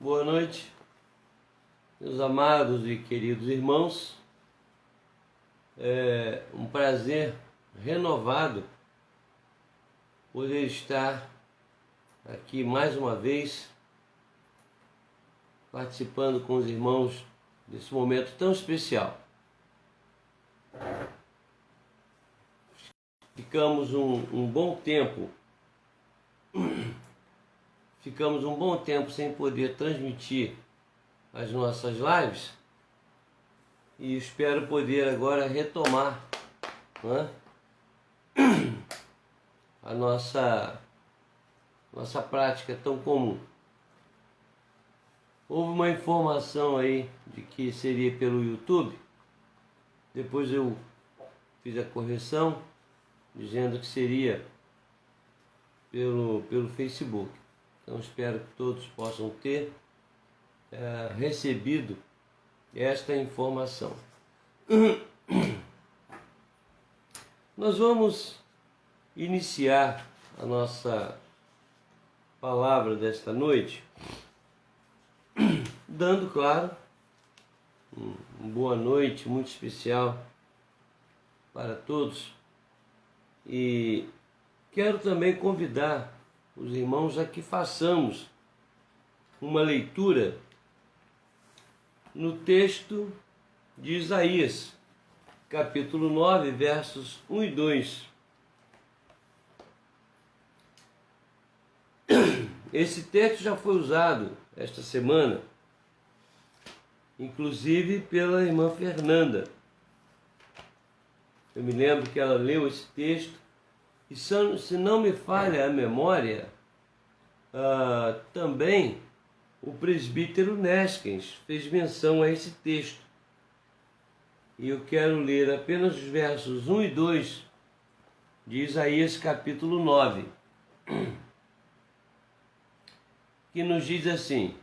Boa noite, meus amados e queridos irmãos. É um prazer renovado poder estar aqui mais uma vez, participando com os irmãos desse momento tão especial. Ficamos um bom tempo sem poder transmitir as nossas lives e espero poder agora retomar, né, a nossa prática tão comum. Houve uma informação aí de que seria pelo YouTube, depois eu fiz a correção dizendo que seria pelo Facebook. Então espero que todos possam ter recebido esta informação. Nós vamos iniciar a nossa palavra desta noite dando, claro, uma boa noite muito especial para todos, e quero também convidar os irmãos a que façamos uma leitura no texto de Isaías, capítulo 9, versos 1 e 2. Esse texto já foi usado esta semana, inclusive pela irmã Fernanda. Eu me lembro que ela leu esse texto, e se não me falha a memória, também o presbítero Neskens fez menção a esse texto. E eu quero ler apenas os versos 1 e 2 de Isaías capítulo 9, que nos diz assim: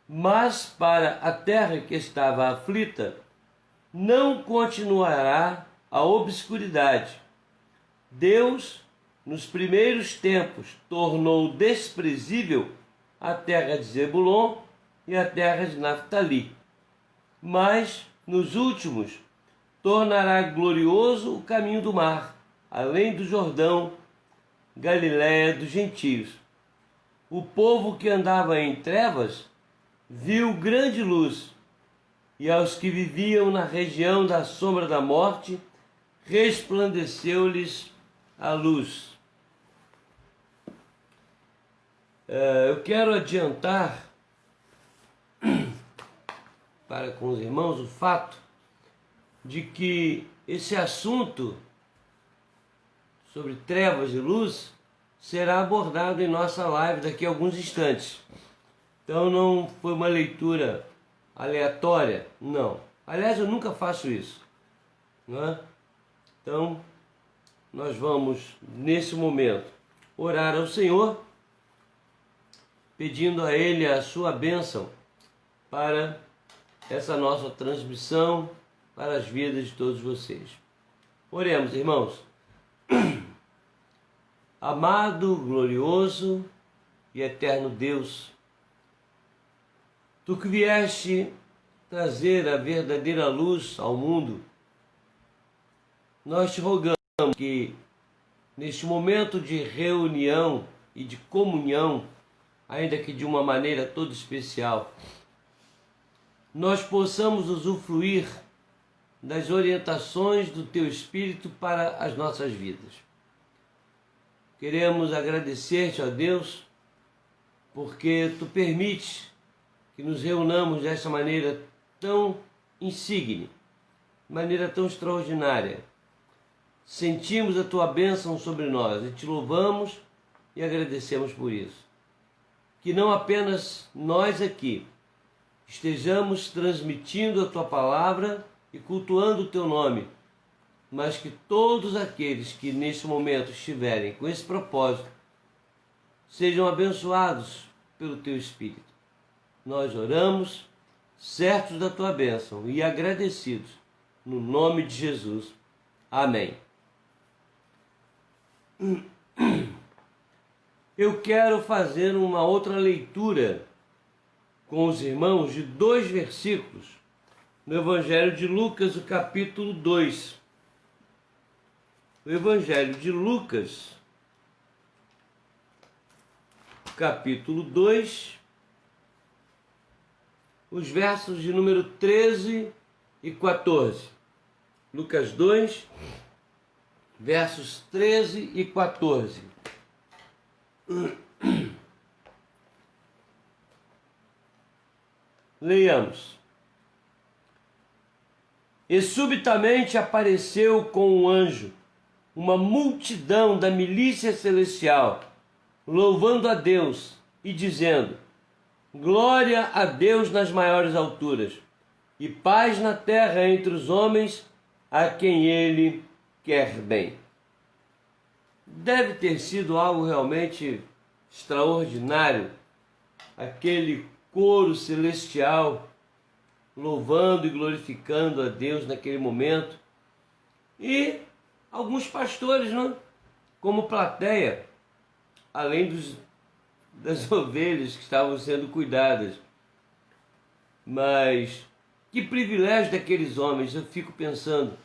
mas para a terra que estava aflita, não continuará a obscuridade. Deus, nos primeiros tempos, tornou desprezível a terra de Zebulon e a terra de Naftali, mas nos últimos tornará glorioso o caminho do mar, além do Jordão, Galiléia dos gentios. O povo que andava em trevas viu grande luz, e aos que viviam na região da sombra da morte, resplandeceu-lhes a luz. Eu quero adiantar para com os irmãos o fato de que esse assunto sobre trevas e luz será abordado em nossa live daqui a alguns instantes. Então não foi uma leitura aleatória, não. Aliás, eu nunca faço isso, não é? Então, nós vamos, nesse momento, orar ao Senhor, pedindo a Ele a sua bênção para essa nossa transmissão, para as vidas de todos vocês. Oremos, irmãos. Amado, glorioso e eterno Deus, Tu que vieste trazer a verdadeira luz ao mundo, nós te rogamos que, neste momento de reunião e de comunhão, ainda que de uma maneira toda especial, nós possamos usufruir das orientações do Teu Espírito para as nossas vidas. Queremos agradecer-te, ó Deus, porque Tu permites que nos reunamos desta maneira tão insígne, maneira tão extraordinária. Sentimos a Tua bênção sobre nós e Te louvamos e agradecemos por isso. Que não apenas nós aqui estejamos transmitindo a Tua palavra e cultuando o Teu nome, mas que todos aqueles que neste momento estiverem com esse propósito sejam abençoados pelo Teu Espírito. Nós oramos, certos da Tua bênção e agradecidos, no nome de Jesus. Amém. Eu quero fazer uma outra leitura com os irmãos de 2 versículos no Evangelho de Lucas, o capítulo 2. O Evangelho de Lucas, capítulo 2, os versos de número 13 e 14. Lucas 2, versos 13 e 14. Leiamos. E subitamente apareceu com um anjo uma multidão da milícia celestial, louvando a Deus e dizendo: Glória a Deus nas maiores alturas, e paz na terra entre os homens a quem Ele quer bem. Deve ter sido algo realmente extraordinário, aquele coro celestial louvando e glorificando a Deus naquele momento, e alguns pastores, não? Como plateia, além das ovelhas que estavam sendo cuidadas. Mas que privilégio daqueles homens, eu fico pensando,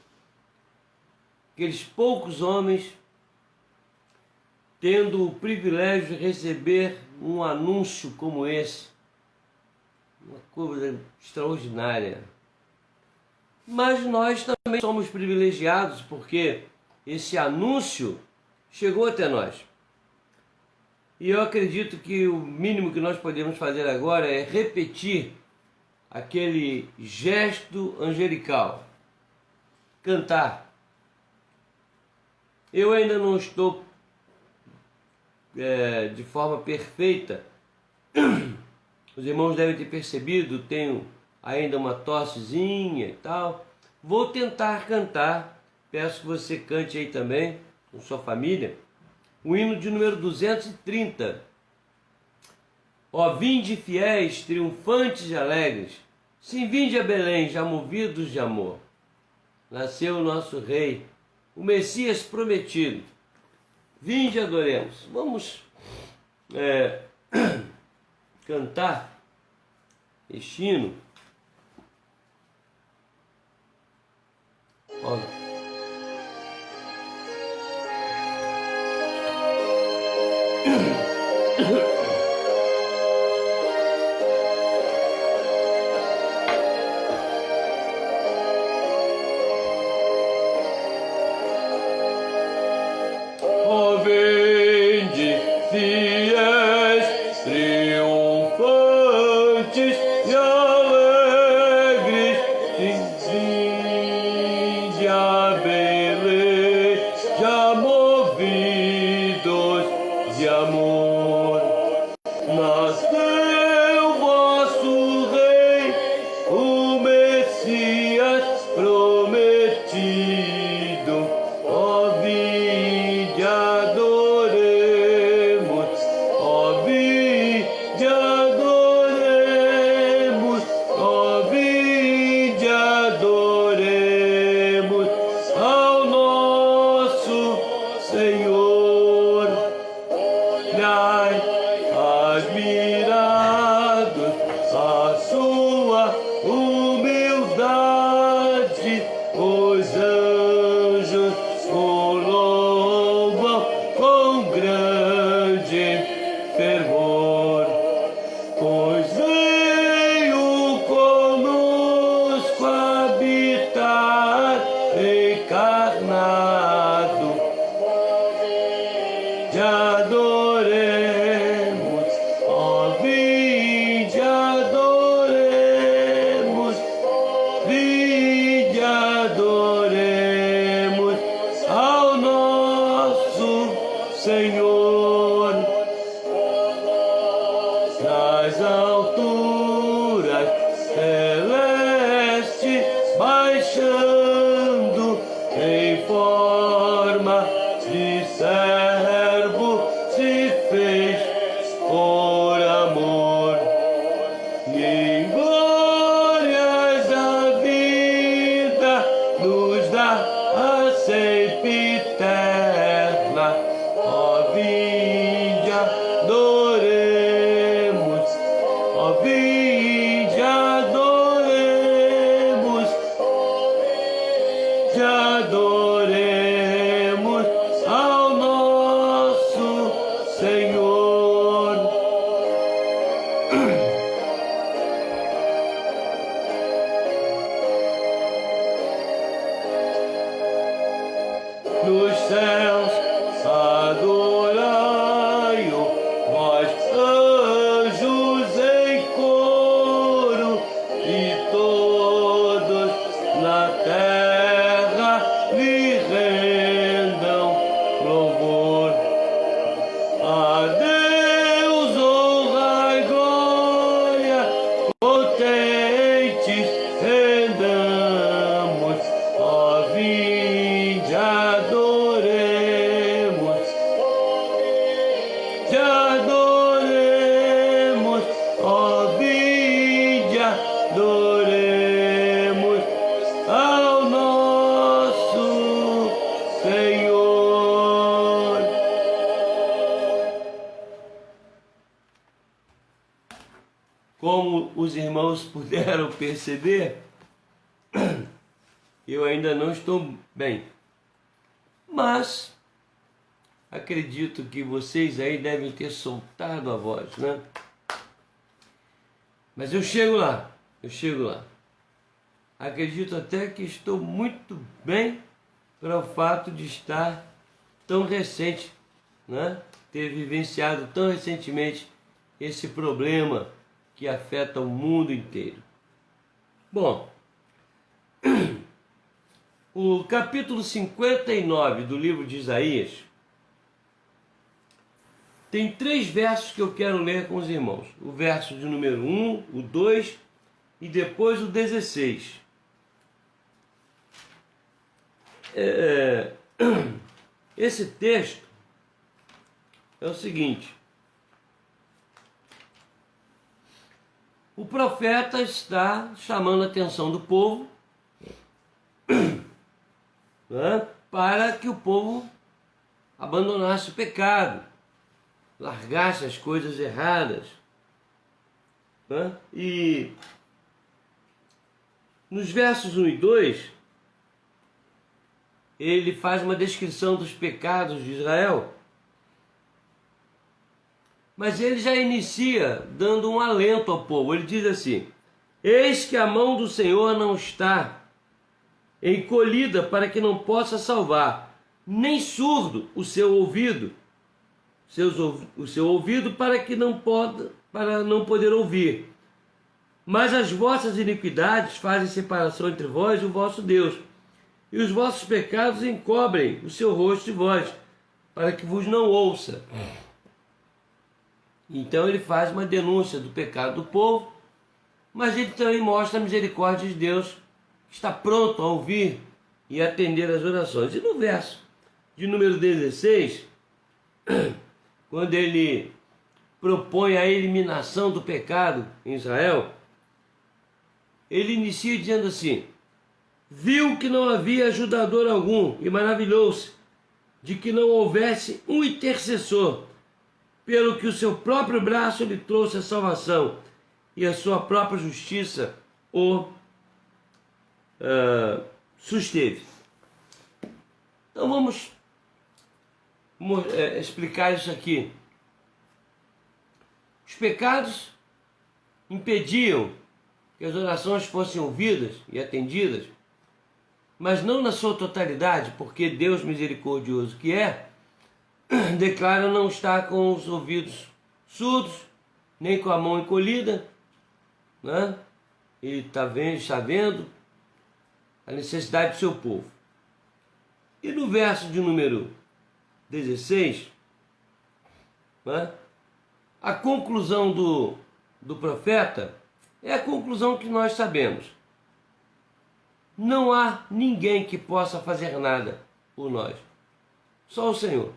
aqueles poucos homens tendo o privilégio de receber um anúncio como esse, uma coisa extraordinária. Mas nós também somos privilegiados porque esse anúncio chegou até nós. E eu acredito que o mínimo que nós podemos fazer agora é repetir aquele gesto angelical. Cantar. Eu ainda não estou de forma perfeita. Os irmãos devem ter percebido, tenho ainda uma tossezinha e tal. Vou tentar cantar, peço que você cante aí também, com sua família, o hino de número 230. Ó, vinde fiéis, triunfantes e alegres, sim, vinde a Belém, já movidos de amor. Nasceu o nosso Rei, o Messias prometido. Vinde, adoremos. Vamos cantar este hino. Olha. Ó, vinde, fiéis, triunfantes e alegres, vinde a Belém, já movidos de amor. Nasceu vosso Rei, o Messias prometido. Ó, vinde, adoremos, ó, vinde, adoremos, ó, vinde, adoremos ao nosso Senhor. Olhai, admirados, a sua humildade, os anjos o louvam com grande fervor. Pois veio conosco habitar encarnado. Te adoremos, ó, vinde, adoremos, vinde, adoremos ao nosso Senhor. Nas alturas celestes, baixando em forma de servo, se fez A Deus honra e glória, potentes rendamos, ó vinde adoremos, te adoremos, ó vinde adoremos ao nosso Senhor. Como os irmãos puderam perceber, eu ainda não estou bem, mas acredito que vocês aí devem ter soltado a voz, né? Mas eu chego lá. Acredito até que estou muito bem para o fato de estar tão recente, né? Ter vivenciado tão recentemente esse problema que afeta o mundo inteiro. Bom, o capítulo 59 do livro de Isaías tem 3 versos que eu quero ler com os irmãos. O verso de número 1, o 2 e depois o 16. Esse texto é o seguinte: o profeta está chamando a atenção do povo, né, para que o povo abandonasse o pecado, largasse as coisas erradas, né? E nos versos 1 e 2, ele faz uma descrição dos pecados de Israel, mas ele já inicia dando um alento ao povo. Ele diz assim: eis que a mão do Senhor não está encolhida para que não possa salvar, nem surdo o seu ouvido, o seu ouvido para não poder ouvir. Mas as vossas iniquidades fazem separação entre vós e o vosso Deus, e os vossos pecados encobrem o seu rosto de vós, para que vos não ouça. Então ele faz uma denúncia do pecado do povo, mas ele também mostra a misericórdia de Deus, que está pronto a ouvir e atender as orações. E no verso de número 16, quando ele propõe a eliminação do pecado em Israel, ele inicia dizendo assim: viu que não havia ajudador algum e maravilhou-se de que não houvesse um intercessor, pelo que o seu próprio braço lhe trouxe a salvação e a sua própria justiça o susteve. Então vamos explicar isso aqui. Os pecados impediam que as orações fossem ouvidas e atendidas, mas não na sua totalidade, porque Deus misericordioso que é, declara não estar com os ouvidos surdos, nem com a mão encolhida, né? Ele está vendo a necessidade do seu povo. E no verso de número 16, né, a conclusão do profeta é a conclusão que nós sabemos. Não há ninguém que possa fazer nada por nós, só o Senhor.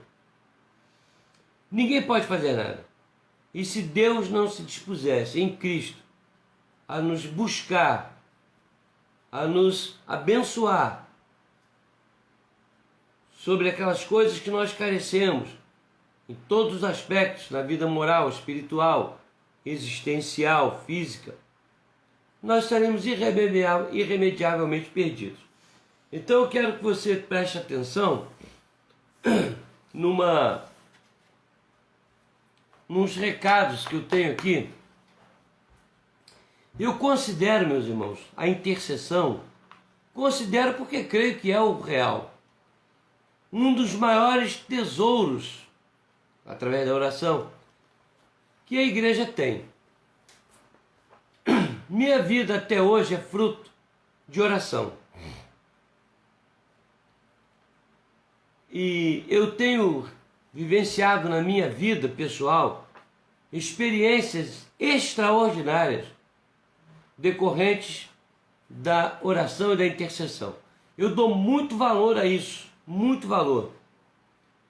Ninguém pode fazer nada. E se Deus não se dispusesse em Cristo a nos buscar, a nos abençoar sobre aquelas coisas que nós carecemos, em todos os aspectos, na vida moral, espiritual, existencial, física, nós estaremos irremediavelmente perdidos. Então eu quero que você preste atenção nos recados que eu tenho aqui. Eu considero, meus irmãos, a intercessão, considero porque creio que é o real, um dos maiores tesouros, através da oração, que a igreja tem. Minha vida até hoje é fruto de oração. E eu tenho vivenciado na minha vida pessoal experiências extraordinárias decorrentes da oração e da intercessão. Eu dou muito valor a isso, muito valor,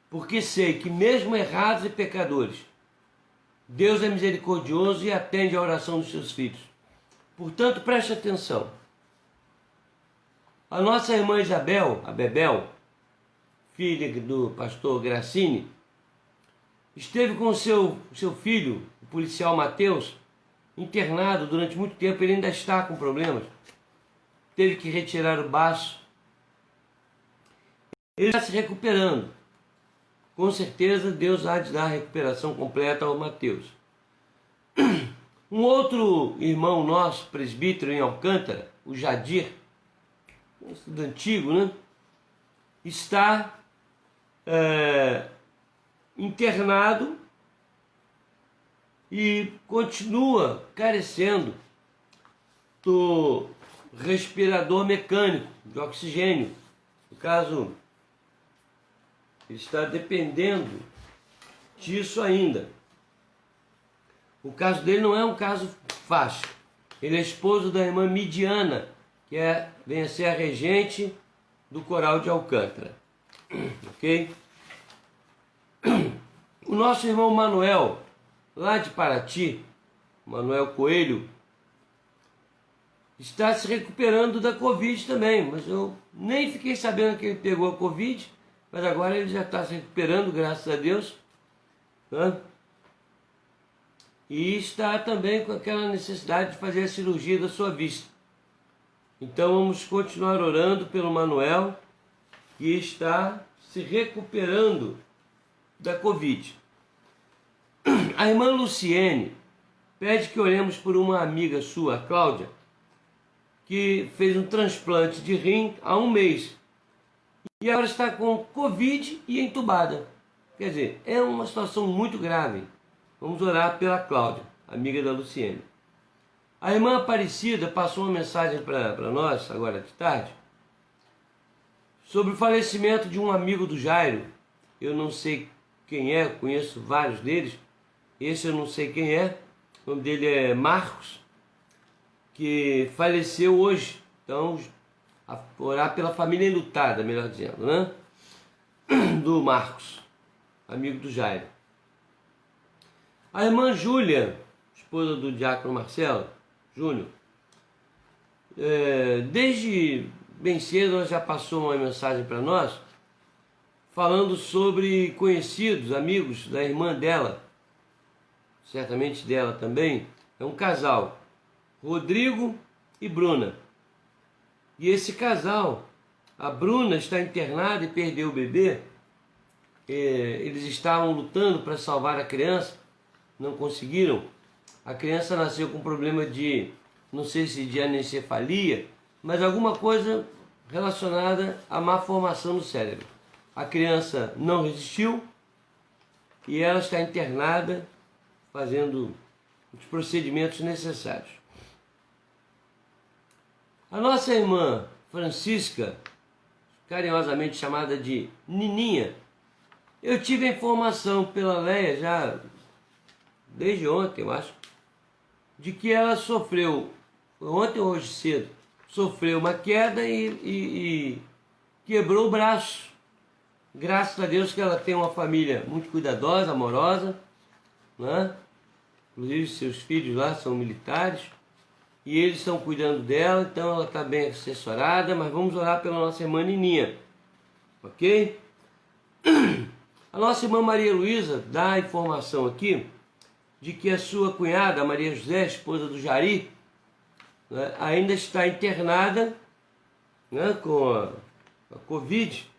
porque sei que mesmo errados e pecadores, Deus é misericordioso e atende a oração dos seus filhos. Portanto, preste atenção. A nossa irmã Isabel, a Bebel, filha do pastor Gracini, esteve com o seu filho, o policial Mateus, internado durante muito tempo. Ele ainda está com problemas. Teve que retirar o baço. Ele está se recuperando. Com certeza Deus há de dar a recuperação completa ao Mateus. Um outro irmão nosso, presbítero em Alcântara, o Jadir, um estudo antigo, né? Está internado e continua carecendo do respirador mecânico, de oxigênio. No caso, ele está dependendo disso ainda. O caso dele não é um caso fácil. Ele é esposo da irmã Midiana, que vem a ser a regente do coral de Alcântara. Ok? O nosso irmão Manuel, lá de Paraty, Manuel Coelho, está se recuperando da Covid também, mas eu nem fiquei sabendo que ele pegou a Covid, mas agora ele já está se recuperando, graças a Deus, né? E está também com aquela necessidade de fazer a cirurgia da sua vista. Então vamos continuar orando pelo Manuel, que está se recuperando da Covid. A irmã Luciene pede que oremos por uma amiga sua, a Cláudia, que fez um transplante de rim há um mês e agora está com Covid e entubada. Quer dizer, é uma situação muito grave. Vamos orar pela Cláudia, amiga da Luciene. A irmã Aparecida passou uma mensagem para nós, agora de tarde, sobre o falecimento de um amigo do Jairo. Eu não sei quem é, conheço vários deles. Esse eu não sei quem é. O nome dele é Marcos, que faleceu hoje. Então, orar pela família enlutada, melhor dizendo, né? Do Marcos, amigo do Jairo. A irmã Júlia, esposa do diácono Marcelo Júnior, desde bem cedo ela já passou uma mensagem para nós, falando sobre conhecidos, amigos da irmã dela, certamente dela também. É um casal, Rodrigo e Bruna. E esse casal, a Bruna está internada e perdeu o bebê. Eles estavam lutando para salvar a criança, não conseguiram. A criança nasceu com problema de, não sei se de anencefalia, mas alguma coisa relacionada à má formação no cérebro. A criança não resistiu e ela está internada, fazendo os procedimentos necessários. A nossa irmã Francisca, carinhosamente chamada de Nininha, eu tive a informação pela Leia já desde ontem, eu acho, de que ela sofreu, ontem ou hoje cedo, sofreu uma queda e quebrou o braço. Graças a Deus que ela tem uma família muito cuidadosa, amorosa, né? Inclusive seus filhos lá são militares e eles estão cuidando dela, então ela está bem assessorada. Mas vamos orar pela nossa irmã Nininha, ok? A nossa irmã Maria Luísa dá a informação aqui de que a sua cunhada, Maria José, esposa do Jari, né, ainda está internada, né, com a Covid.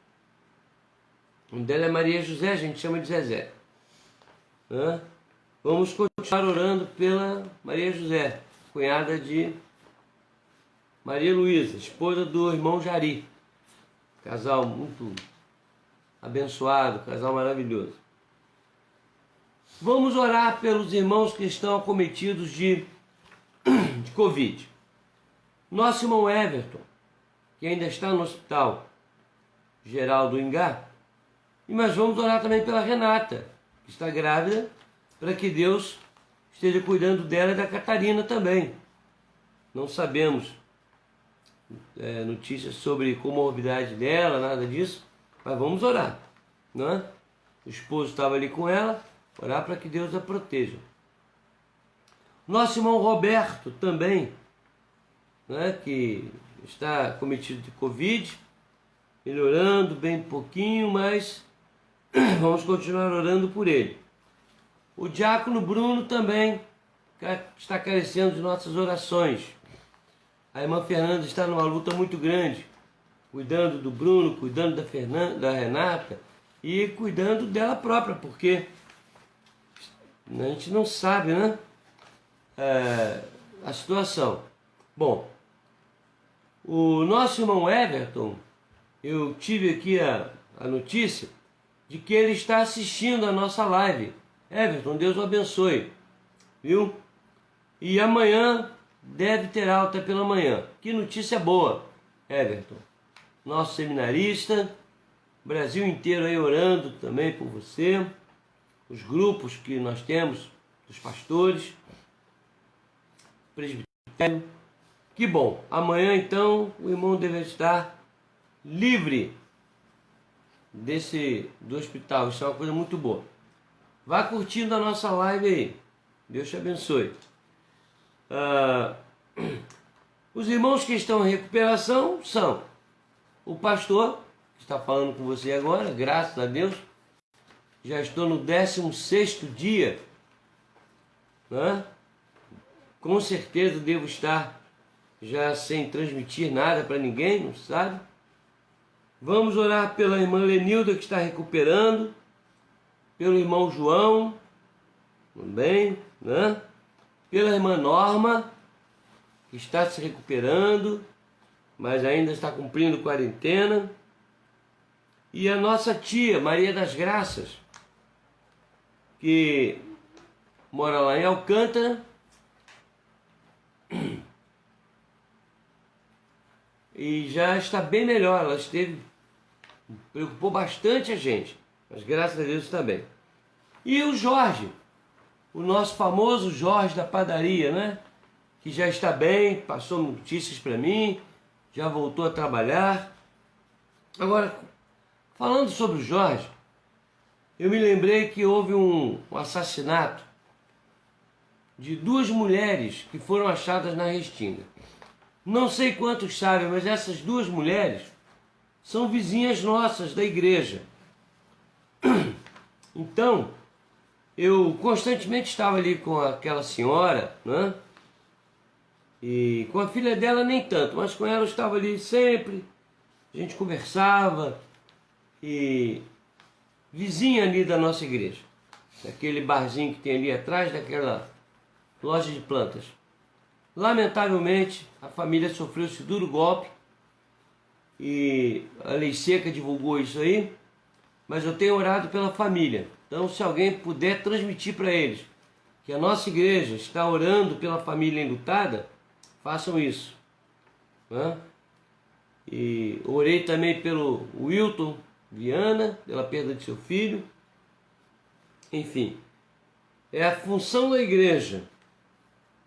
O nome dela é Maria José, a gente chama de Zezé. Né? Vamos continuar orando pela Maria José, cunhada de Maria Luísa, esposa do irmão Jari. Casal muito abençoado, casal maravilhoso. Vamos orar pelos irmãos que estão acometidos de Covid. Nosso irmão Everton, que ainda está no hospital geral do Ingá, Mas vamos orar também pela Renata, que está grávida, para que Deus esteja cuidando dela e da Catarina também. Não sabemos notícias sobre comorbidade dela, nada disso, mas vamos orar, não é? O esposo estava ali com ela, orar para que Deus a proteja. Nosso irmão Roberto também, né, que está cometido de Covid, melhorando bem pouquinho, mas vamos continuar orando por ele. O diácono Bruno também está carecendo de nossas orações. A irmã Fernanda está numa luta muito grande, cuidando do Bruno, cuidando da Renata e cuidando dela própria, porque a gente não sabe, né, a situação. Bom, o nosso irmão Everton, eu tive aqui a notícia de que ele está assistindo a nossa live. Everton, Deus o abençoe, viu? E amanhã deve ter alta pela manhã. Que notícia boa, Everton. Nosso seminarista, Brasil inteiro aí orando também por você, os grupos que nós temos, dos pastores, presbitério. Que bom, amanhã então o irmão deve estar livre do hospital, isso é uma coisa muito boa. Vá curtindo a nossa live aí, Deus te abençoe. Os irmãos que estão em recuperação são o pastor, que está falando com você agora, graças a Deus, já estou no 16º dia, né? Com certeza devo estar já sem transmitir nada para ninguém, não sabe? Vamos orar pela irmã Lenilda, que está recuperando, pelo irmão João, também, né? Pela irmã Norma, que está se recuperando, mas ainda está cumprindo quarentena, e a nossa tia, Maria das Graças, que mora lá em Alcântara, e já está bem melhor. Ela preocupou bastante a gente, mas graças a Deus está bem. E o Jorge, o nosso famoso Jorge da padaria, né? Que já está bem, passou notícias para mim, já voltou a trabalhar. Agora, falando sobre o Jorge, eu me lembrei que houve um assassinato de 2 mulheres que foram achadas na Restinga. Não sei quantos sabem, mas essas 2 mulheres são vizinhas nossas da igreja. Então, eu constantemente estava ali com aquela senhora, né? E com a filha dela nem tanto, mas com ela eu estava ali sempre, a gente conversava, e vizinha ali da nossa igreja, aquele barzinho que tem ali atrás daquela loja de plantas. Lamentavelmente, a família sofreu esse duro golpe e a Lei Seca divulgou isso aí, mas eu tenho orado pela família. Então, se alguém puder transmitir para eles que a nossa igreja está orando pela família enlutada, façam isso, né? E orei também pelo Wilton Viana, pela perda de seu filho. Enfim, é a função da igreja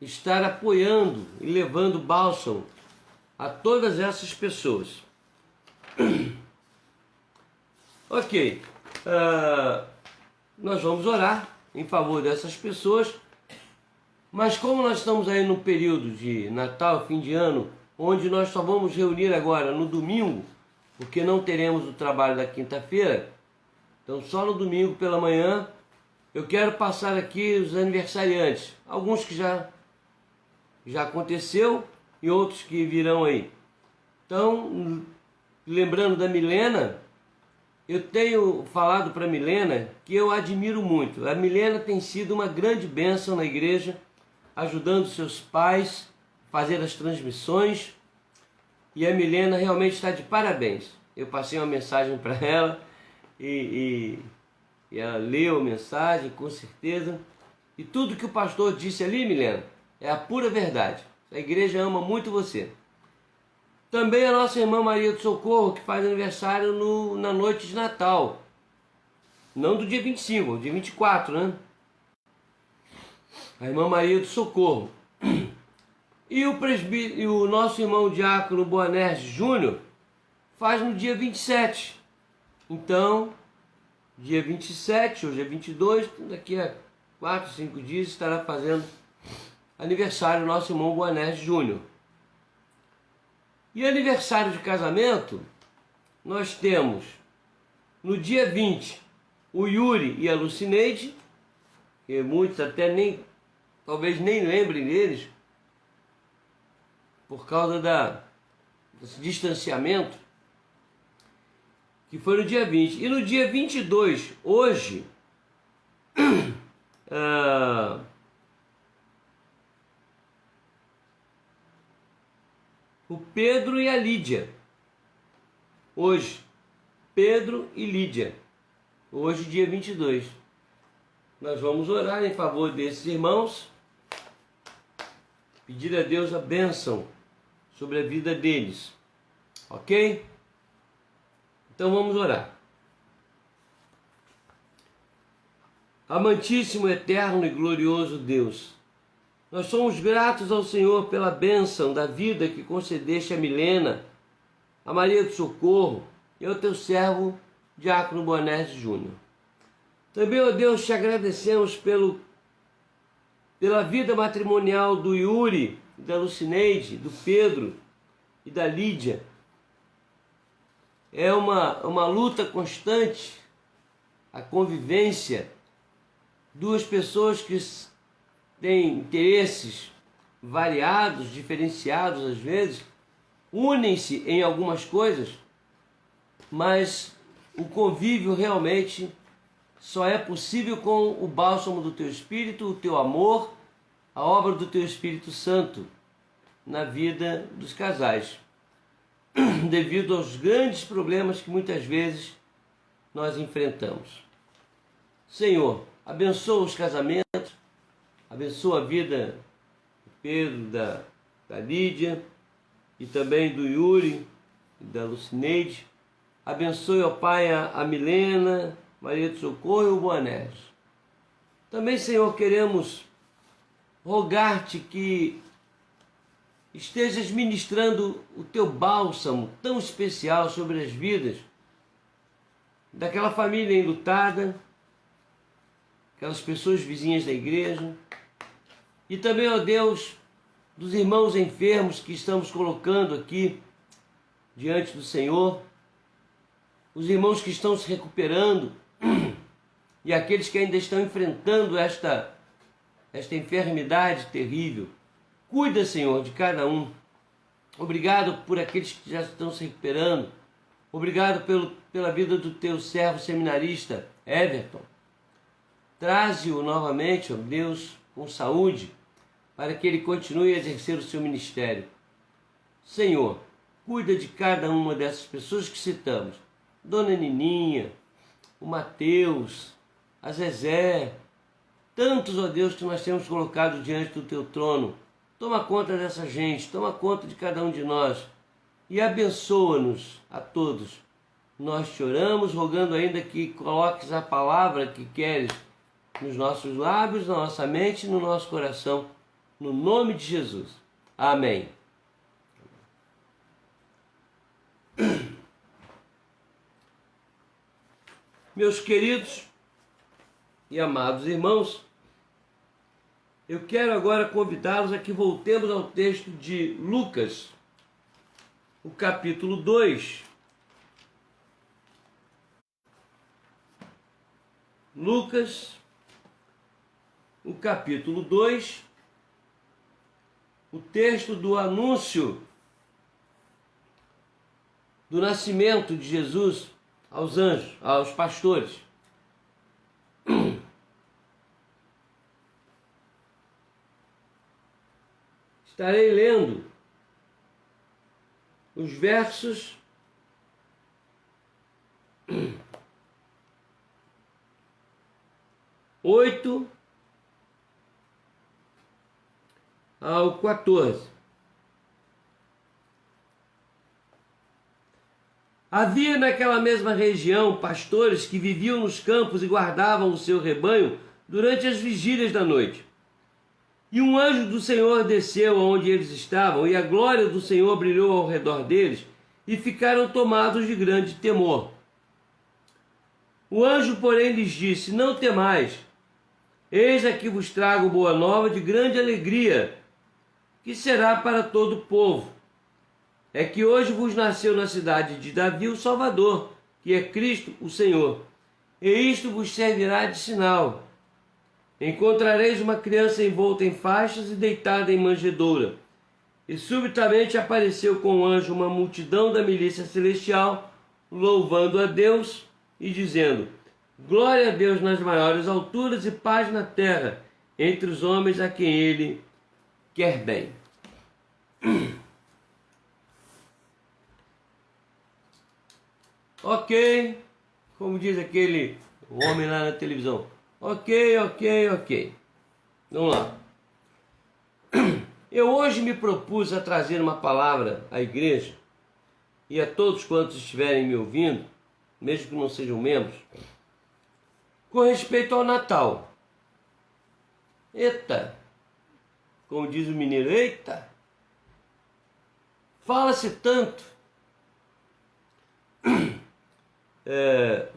estar apoiando e levando bálsamo a todas essas pessoas. Ok, nós vamos orar em favor dessas pessoas, mas como nós estamos aí no período de Natal, fim de ano, onde nós só vamos reunir agora no domingo, porque não teremos o trabalho da quinta-feira, então só no domingo pela manhã, eu quero passar aqui os aniversariantes, alguns que já aconteceu e outros que virão aí. Então, lembrando da Milena, eu tenho falado para a Milena que eu admiro muito. A Milena tem sido uma grande bênção na igreja, ajudando seus pais a fazer as transmissões, e a Milena realmente está de parabéns. Eu passei uma mensagem para ela e ela leu a mensagem, com certeza. E tudo que o pastor disse ali, Milena, é a pura verdade. A igreja ama muito você. Também a nossa irmã Maria do Socorro, que faz aniversário na noite de Natal. Não do dia 25, do dia 24, né? A irmã Maria do Socorro. E o nosso irmão diácono Boanerges Júnior faz no dia 27. Então, dia 27, hoje é 22, daqui a 4, 5 dias estará fazendo aniversário nosso irmão Boanerges Júnior. E aniversário de casamento, nós temos no dia 20 o Yuri e a Lucineide, que muitos até talvez nem lembrem deles, por causa desse distanciamento, que foi no dia 20. E no dia 22, hoje, o Pedro e a Lídia. Hoje, Pedro e Lídia. Hoje, dia 22. Nós vamos orar em favor desses irmãos, pedir a Deus a bênção sobre a vida deles. Ok? Então vamos orar. Amantíssimo, eterno e glorioso Deus, nós somos gratos ao Senhor pela bênção da vida que concedeste a Milena, a Maria do Socorro e ao teu servo Diácono Boanerges Júnior. Também, ó Deus, te agradecemos pela vida matrimonial do Yuri, da Lucineide, do Pedro e da Lídia. É uma luta constante, a convivência, duas pessoas que têm interesses variados, diferenciados às vezes, unem-se em algumas coisas, mas o convívio realmente só é possível com o bálsamo do teu Espírito, o teu amor, a obra do teu Espírito Santo na vida dos casais, devido aos grandes problemas que muitas vezes nós enfrentamos. Senhor, abençoa os casamentos, abençoa a vida do Pedro, da Lídia e também do Yuri e da Lucineide. Abençoe, ó Pai, a Milena, Maria do Socorro e o Boanerges. Também, Senhor, queremos rogar-te que estejas ministrando o teu bálsamo tão especial sobre as vidas daquela família enlutada, aquelas pessoas vizinhas da igreja, e também, ó Deus, dos irmãos enfermos que estamos colocando aqui diante do Senhor, os irmãos que estão se recuperando e aqueles que ainda estão enfrentando esta enfermidade terrível. Cuida, Senhor, de cada um. Obrigado por aqueles que já estão se recuperando. Obrigado pela vida do teu servo seminarista, Everton. Traze-o novamente, ó Deus, com saúde, para que ele continue a exercer o seu ministério. Senhor, cuida de cada uma dessas pessoas que citamos. Dona Nininha, o Mateus, a Zezé, tantos, ó Deus, que nós temos colocado diante do teu trono. Toma conta dessa gente, toma conta de cada um de nós e abençoa-nos a todos. Nós te oramos, rogando ainda que coloques a palavra que queres nos nossos lábios, na nossa mente e no nosso coração, no nome de Jesus. Amém. Meus queridos e amados irmãos, eu quero agora convidá-los a que voltemos ao texto de Lucas, o capítulo 2. Lucas, o capítulo 2, o texto do anúncio do nascimento de Jesus aos anjos, aos pastores. Estarei lendo os versos 8 ao 14. Havia naquela mesma região pastores que viviam nos campos e guardavam o seu rebanho durante as vigílias da noite. E um anjo do Senhor desceu aonde eles estavam, e a glória do Senhor brilhou ao redor deles, e ficaram tomados de grande temor. O anjo, porém, lhes disse: não temais, eis aqui vos trago boa nova de grande alegria, que será para todo o povo. É que hoje vos nasceu na cidade de Davi o Salvador, que é Cristo o Senhor. E isto vos servirá de sinal. Encontrareis uma criança envolta em faixas e deitada em manjedoura. E subitamente apareceu com o anjo uma multidão da milícia celestial, louvando a Deus e dizendo: glória a Deus nas maiores alturas e paz na terra, entre os homens a quem Ele quer bem. Ok, como diz aquele homem lá na televisão. Ok. Vamos lá. Eu hoje me propus a trazer uma palavra à igreja e a todos quantos estiverem me ouvindo, mesmo que não sejam membros, com respeito ao Natal. Eita! Como diz o mineiro, eita! Fala-se tanto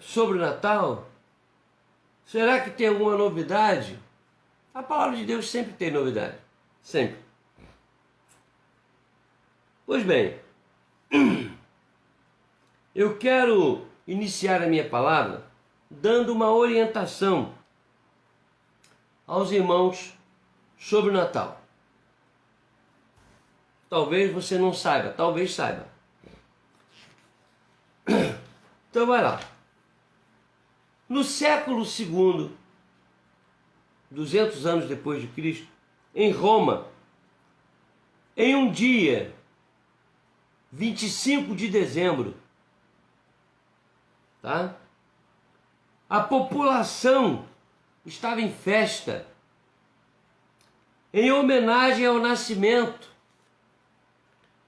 sobre o Natal. Será que tem alguma novidade? A palavra de Deus sempre tem novidade. Sempre. Pois bem, eu quero iniciar a minha palavra dando uma orientação aos irmãos sobre o Natal. Talvez você não saiba, talvez saiba. Então vai lá. No século II, 200 anos depois de Cristo, em Roma, em um dia, 25 de dezembro, tá? A população estava em festa, em homenagem ao nascimento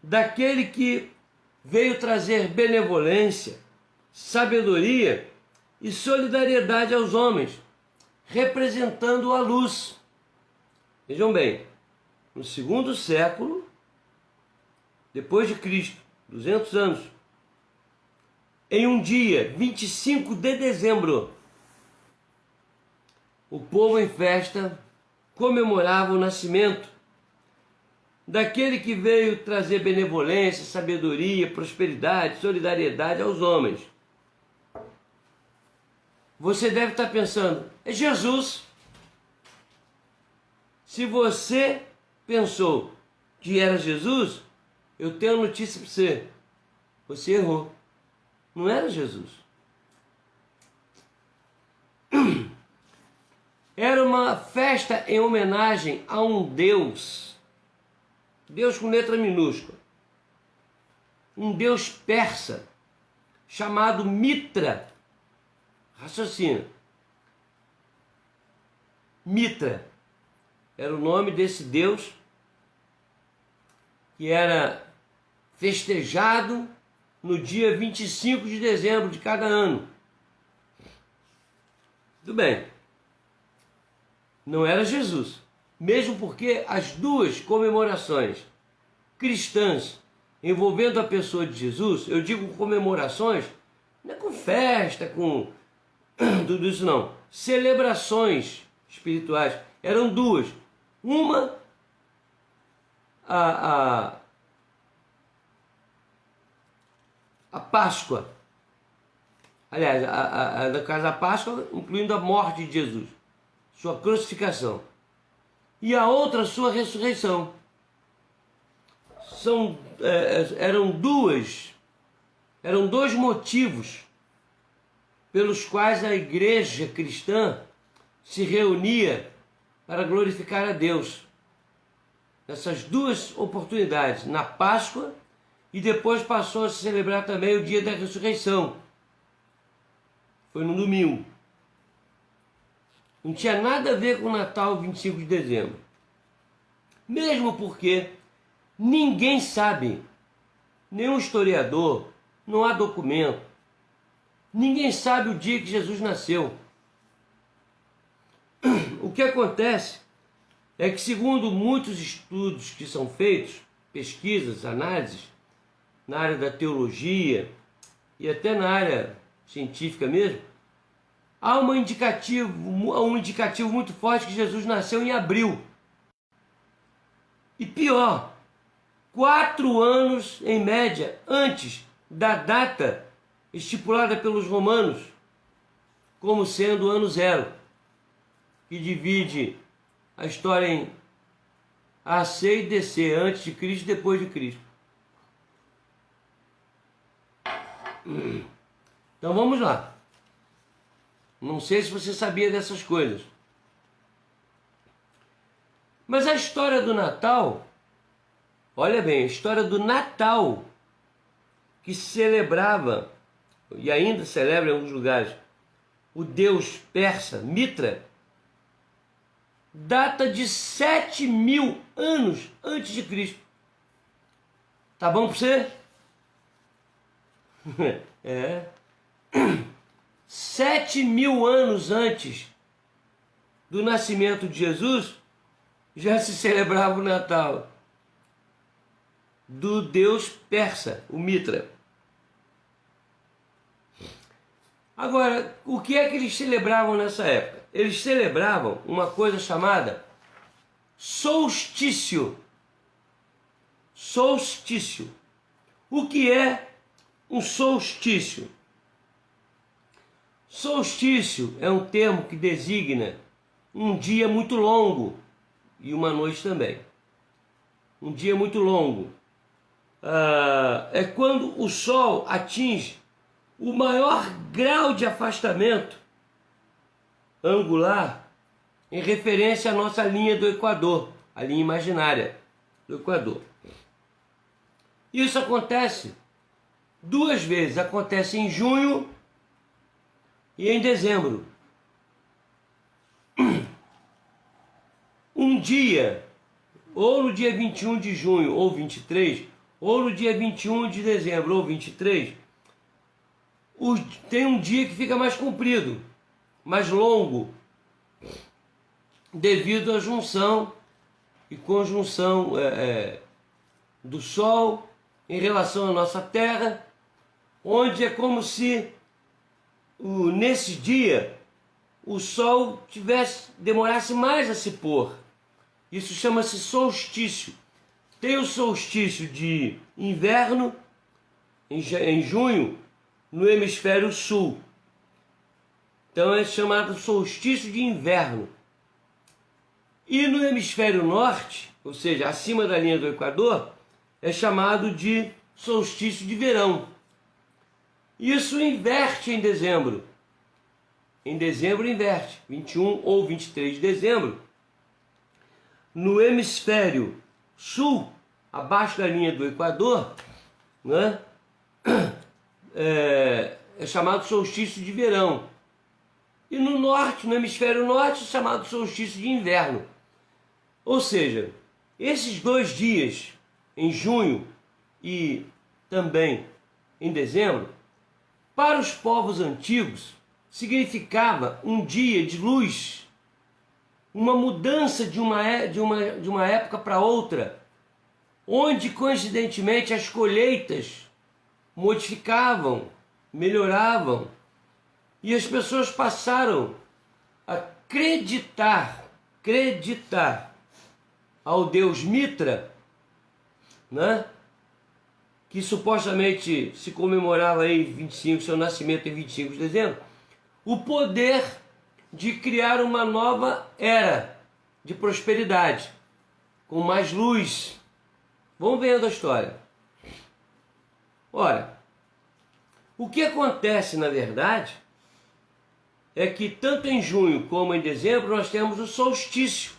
daquele que veio trazer benevolência, sabedoria e solidariedade aos homens, representando a luz. Vejam bem, no segundo século, depois de Cristo, 200 anos, em um dia, 25 de dezembro, o povo em festa comemorava o nascimento daquele que veio trazer benevolência, sabedoria, prosperidade, solidariedade aos homens. Você deve estar pensando, é Jesus. Se você pensou que era Jesus, eu tenho uma notícia para você. Você errou. Não era Jesus. Era uma festa em homenagem a um Deus. Deus com letra minúscula. Um Deus persa, chamado Mitra. Raciocina. Mitra era o nome desse Deus que era festejado no dia 25 de dezembro de cada ano. Tudo bem. Não era Jesus. Mesmo porque as duas comemorações cristãs envolvendo a pessoa de Jesus, eu digo comemorações, não é com festa, com tudo isso não. Celebrações espirituais. Eram duas. Uma, a Páscoa. Aliás, no caso da Páscoa, incluindo a morte de Jesus, sua crucificação. E a outra, sua ressurreição. Eram dois motivos pelos quais a igreja cristã se reunia para glorificar a Deus. Nessas duas oportunidades, na Páscoa, e depois passou a se celebrar também o dia da ressurreição. Foi no domingo. Não tinha nada a ver com o Natal 25 de dezembro. Mesmo porque ninguém sabe, nenhum historiador, não há documento. Ninguém sabe o dia que Jesus nasceu. O que acontece é que, segundo muitos estudos que são feitos, pesquisas, análises, na área da teologia e até na área científica mesmo, há um indicativo muito forte que Jesus nasceu em abril. E pior, 4 anos em média antes da data estipulada pelos romanos como sendo o ano zero, que divide a história em AC e DC, antes de Cristo e depois de Cristo. Então vamos lá. Não sei se você sabia dessas coisas. Mas a história do Natal, olha bem, a história do Natal, que se celebrava, e ainda celebra em alguns lugares, o deus persa, Mitra, data de 7.000 anos antes de Cristo. Tá bom para você? É. 7.000 anos antes do nascimento de Jesus, já se celebrava o Natal do deus persa, o Mitra. Agora, o que é que eles celebravam nessa época? Eles celebravam uma coisa chamada solstício. Solstício. O que é um solstício? Solstício é um termo que designa um dia muito longo e uma noite também. Um dia muito longo. É quando o Sol atinge o maior grau de afastamento angular em referência à nossa linha do Equador, a linha imaginária do Equador. Isso acontece 2 vezes, acontece em junho e em dezembro. Um dia, ou no dia 21 de junho ou 23, ou no dia 21 de dezembro ou 23, tem um dia que fica mais comprido, mais longo, devido à junção e conjunção do Sol em relação à nossa Terra, onde é como se nesse dia o Sol demorasse mais a se pôr. Isso chama-se solstício. Tem o solstício de inverno em junho no hemisfério sul. Então é chamado solstício de inverno. E no hemisfério norte, ou seja, acima da linha do Equador, é chamado de solstício de verão. Isso inverte em dezembro. Em dezembro inverte, 21 ou 23 de dezembro. No hemisfério sul, abaixo da linha do Equador, né, é chamado solstício de verão. E no norte, no hemisfério norte, é chamado solstício de inverno. Ou seja, esses 2 dias, em junho e também em dezembro, para os povos antigos, significava um dia de luz, uma mudança de uma época para outra, onde coincidentemente as colheitas modificavam, melhoravam, e as pessoas passaram a acreditar ao deus Mitra, né? Que supostamente se comemorava em 25, seu nascimento em 25 de dezembro, o poder de criar uma nova era de prosperidade, com mais luz. Vamos vendo a história. Ora, o que acontece na verdade é que tanto em junho como em dezembro nós temos o solstício.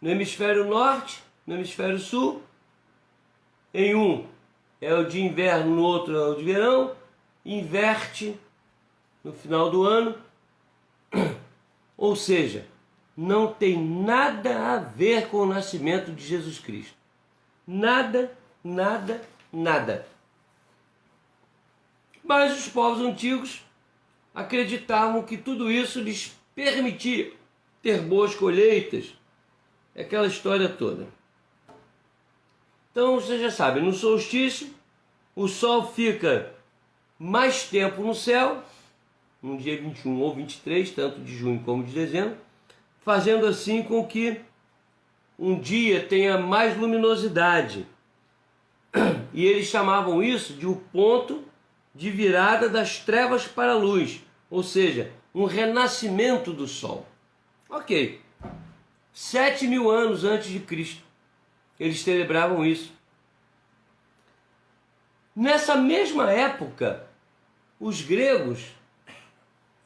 No hemisfério norte, no hemisfério sul, em um é o de inverno, no outro é o de verão, inverte no final do ano, ou seja, não tem nada a ver com o nascimento de Jesus Cristo. Nada, nada, nada. Mas os povos antigos acreditavam que tudo isso lhes permitia ter boas colheitas, aquela história toda. Então você já sabe, no solstício o sol fica mais tempo no céu, no dia 21 ou 23, tanto de junho como de dezembro, fazendo assim com que um dia tenha mais luminosidade. E eles chamavam isso de o ponto de virada das trevas para a luz, ou seja, um renascimento do sol. Ok, 7.000 anos antes de Cristo, eles celebravam isso. Nessa mesma época, os gregos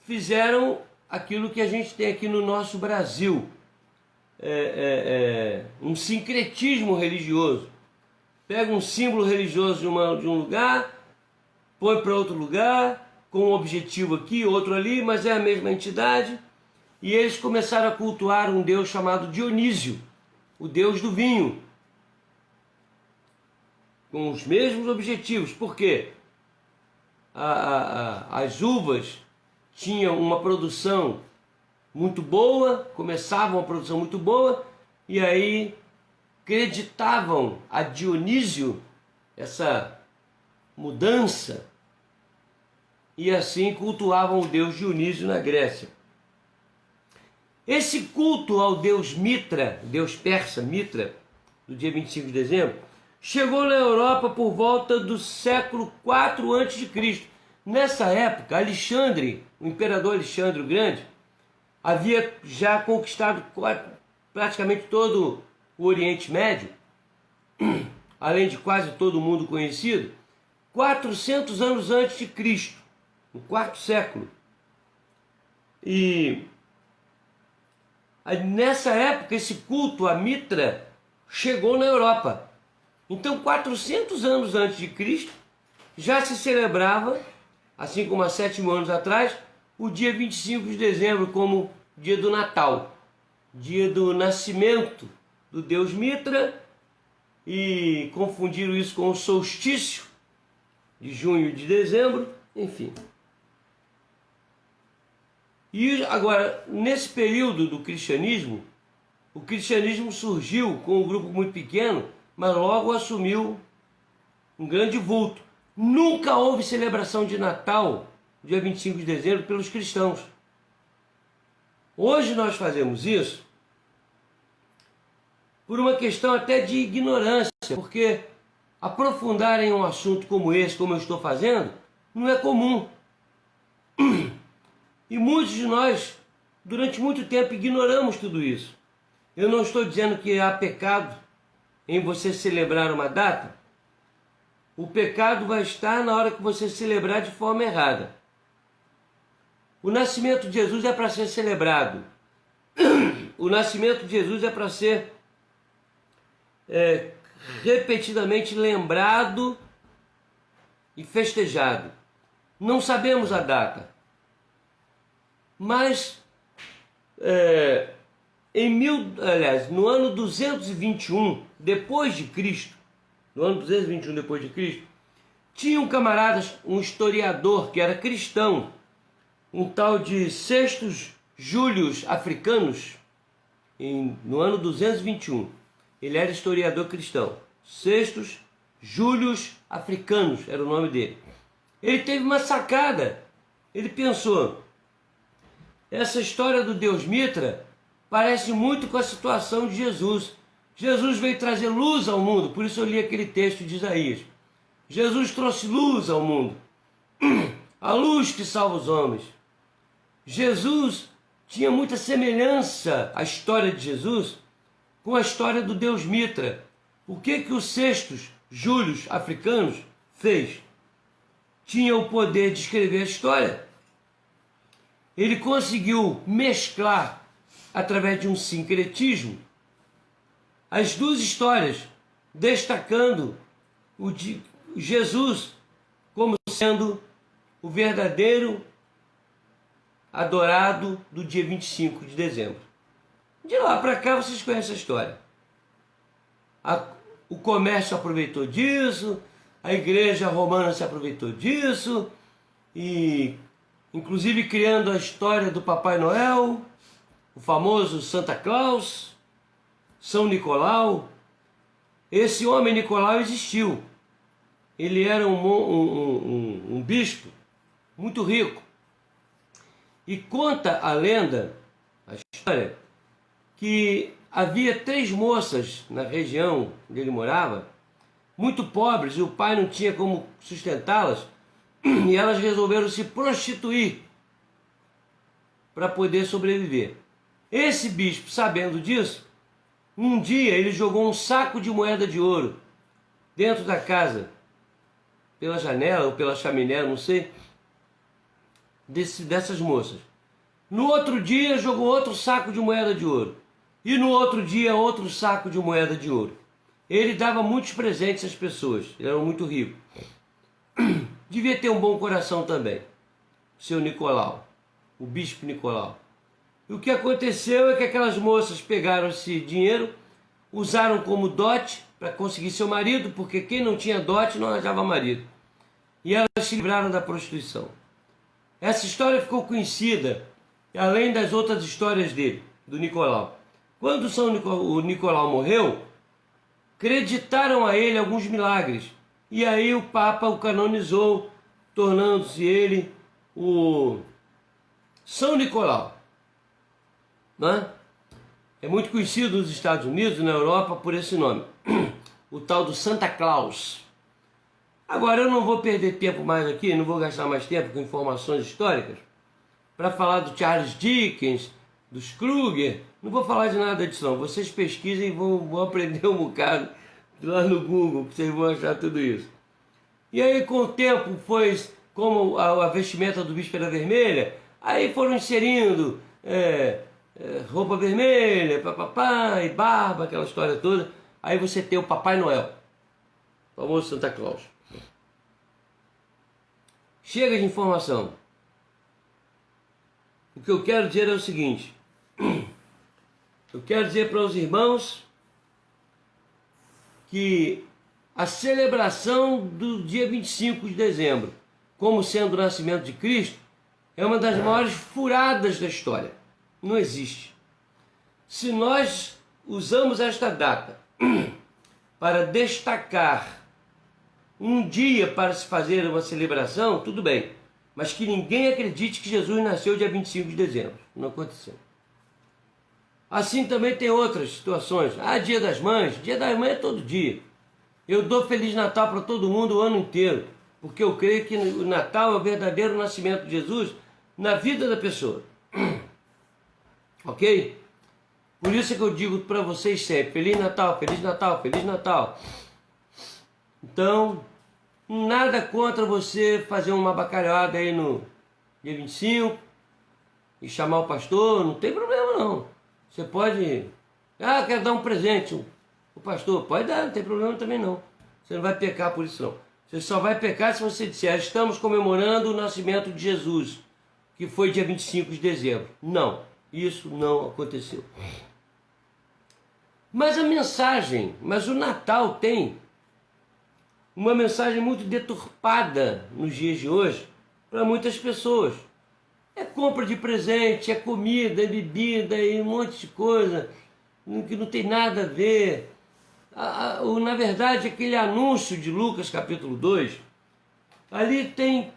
fizeram aquilo que a gente tem aqui no nosso Brasil, um sincretismo religioso. Pega um símbolo religioso de um lugar, põe para outro lugar, com um objetivo aqui, outro ali, mas é a mesma entidade. E eles começaram a cultuar um deus chamado Dionísio, o deus do vinho, com os mesmos objetivos. Por quê? As uvas tinham uma produção muito boa, começavam uma produção muito boa, e aí acreditavam a Dionísio essa mudança, e assim cultuavam o deus Dionísio na Grécia. Esse culto ao deus Mitra, deus persa Mitra, do dia 25 de dezembro, chegou na Europa por volta do século IV a.C. Nessa época, Alexandre, o imperador Alexandre o Grande, havia já conquistado praticamente todo o Oriente Médio, além de quase todo o mundo conhecido, 400 anos antes de Cristo, no quarto século. E nessa época, esse culto a Mitra chegou na Europa. Então, 400 anos antes de Cristo, já se celebrava, assim como há 7.000 anos atrás, o dia 25 de dezembro como dia do Natal, dia do nascimento do deus Mitra, e confundiram isso com o solstício de junho e de dezembro, enfim. E agora, nesse período do cristianismo, o cristianismo surgiu com um grupo muito pequeno, mas logo assumiu um grande vulto. Nunca houve celebração de Natal, dia 25 de dezembro, pelos cristãos. Hoje nós fazemos isso por uma questão até de ignorância, porque aprofundar em um assunto como esse, como eu estou fazendo, não é comum. E muitos de nós, durante muito tempo, ignoramos tudo isso. Eu não estou dizendo que há pecado em você celebrar uma data. O pecado vai estar na hora que você celebrar de forma errada. O nascimento de Jesus é para ser celebrado. O nascimento de Jesus é para ser repetidamente lembrado e festejado. Não sabemos a data, mas no ano 221 depois de Cristo, no ano 221 depois de Cristo, tinha um camarada, um historiador que era cristão, um tal de Sextus Július Africanus, no ano 221. Ele era historiador cristão. Sextus Július Africanus era o nome dele. Ele teve uma sacada. Ele pensou: essa história do Deus Mitra parece muito com a situação de Jesus. Jesus veio trazer luz ao mundo, por isso eu li aquele texto de Isaías. Jesus trouxe luz ao mundo, a luz que salva os homens. Jesus tinha muita semelhança, a história de Jesus, com a história do Deus Mitra. O que os Sextus Július Africanos fez? Tinha o poder de escrever a história. Ele conseguiu mesclar, através de um sincretismo, as duas histórias, destacando o de Jesus como sendo o verdadeiro adorado do dia 25 de dezembro. De lá para cá vocês conhecem a história. O comércio aproveitou disso, a igreja romana se aproveitou disso, e inclusive criando a história do Papai Noel, o famoso Santa Claus, São Nicolau. Esse homem Nicolau existiu. Ele era um bispo muito rico. E conta a lenda, a história, que havia 3 moças na região onde ele morava, muito pobres, e o pai não tinha como sustentá-las, e elas resolveram se prostituir para poder sobreviver. Esse bispo, sabendo disso, um dia ele jogou um saco de moeda de ouro dentro da casa, pela janela ou pela chaminé, não sei, dessas moças. No outro dia jogou outro saco de moeda de ouro. E no outro dia outro saco de moeda de ouro. Ele dava muitos presentes às pessoas, ele era muito rico. Devia ter um bom coração também, seu Nicolau, o bispo Nicolau. E o que aconteceu é que aquelas moças pegaram esse dinheiro, usaram como dote para conseguir seu marido, porque quem não tinha dote não arranjava marido. E elas se livraram da prostituição. Essa história ficou conhecida, além das outras histórias dele, do Nicolau. Quando o Nicolau morreu, acreditaram a ele alguns milagres. E aí o Papa o canonizou, tornando-se ele o São Nicolau. Não é? É muito conhecido nos Estados Unidos e na Europa por esse nome, o tal do Santa Claus. Agora eu não vou perder tempo mais aqui, não vou gastar mais tempo com informações históricas, para falar do Charles Dickens, dos Kruger, não vou falar de nada disso não. Vocês pesquisem e vão aprender um bocado lá no Google, que vocês vão achar tudo isso. E aí com o tempo foi, como a vestimenta do bispo era vermelha, aí foram inserindo roupa vermelha, papapá, e barba, aquela história toda. Aí você tem o Papai Noel, o famoso Santa Claus. Chega de informação. O que eu quero dizer é o seguinte. Eu quero dizer para os irmãos que a celebração do dia 25 de dezembro, como sendo o nascimento de Cristo, é uma das maiores furadas da história. Não existe. Se nós usamos esta data para destacar um dia para se fazer uma celebração, tudo bem. Mas que ninguém acredite que Jesus nasceu dia 25 de dezembro. Não aconteceu. Assim também tem outras situações. Dia das Mães. Dia das Mães é todo dia. Eu dou Feliz Natal para todo mundo o ano inteiro. Porque eu creio que o Natal é o verdadeiro nascimento de Jesus na vida da pessoa. Ok? Por isso é que eu digo para vocês sempre, Feliz Natal, Feliz Natal, Feliz Natal. Então, nada contra você fazer uma bacalhada aí no dia 25 e chamar o pastor, não tem problema não. Você pode, quero dar um presente, o pastor, pode dar, não tem problema também não. Você não vai pecar por isso não. Você só vai pecar se você disser, estamos comemorando o nascimento de Jesus, que foi dia 25 de dezembro. Não, isso não aconteceu. Mas a mensagem, mas o Natal tem uma mensagem muito deturpada nos dias de hoje para muitas pessoas. É compra de presente, é comida, é bebida e um monte de coisa que não tem nada a ver. Na verdade, aquele anúncio de Lucas capítulo 2, ali tem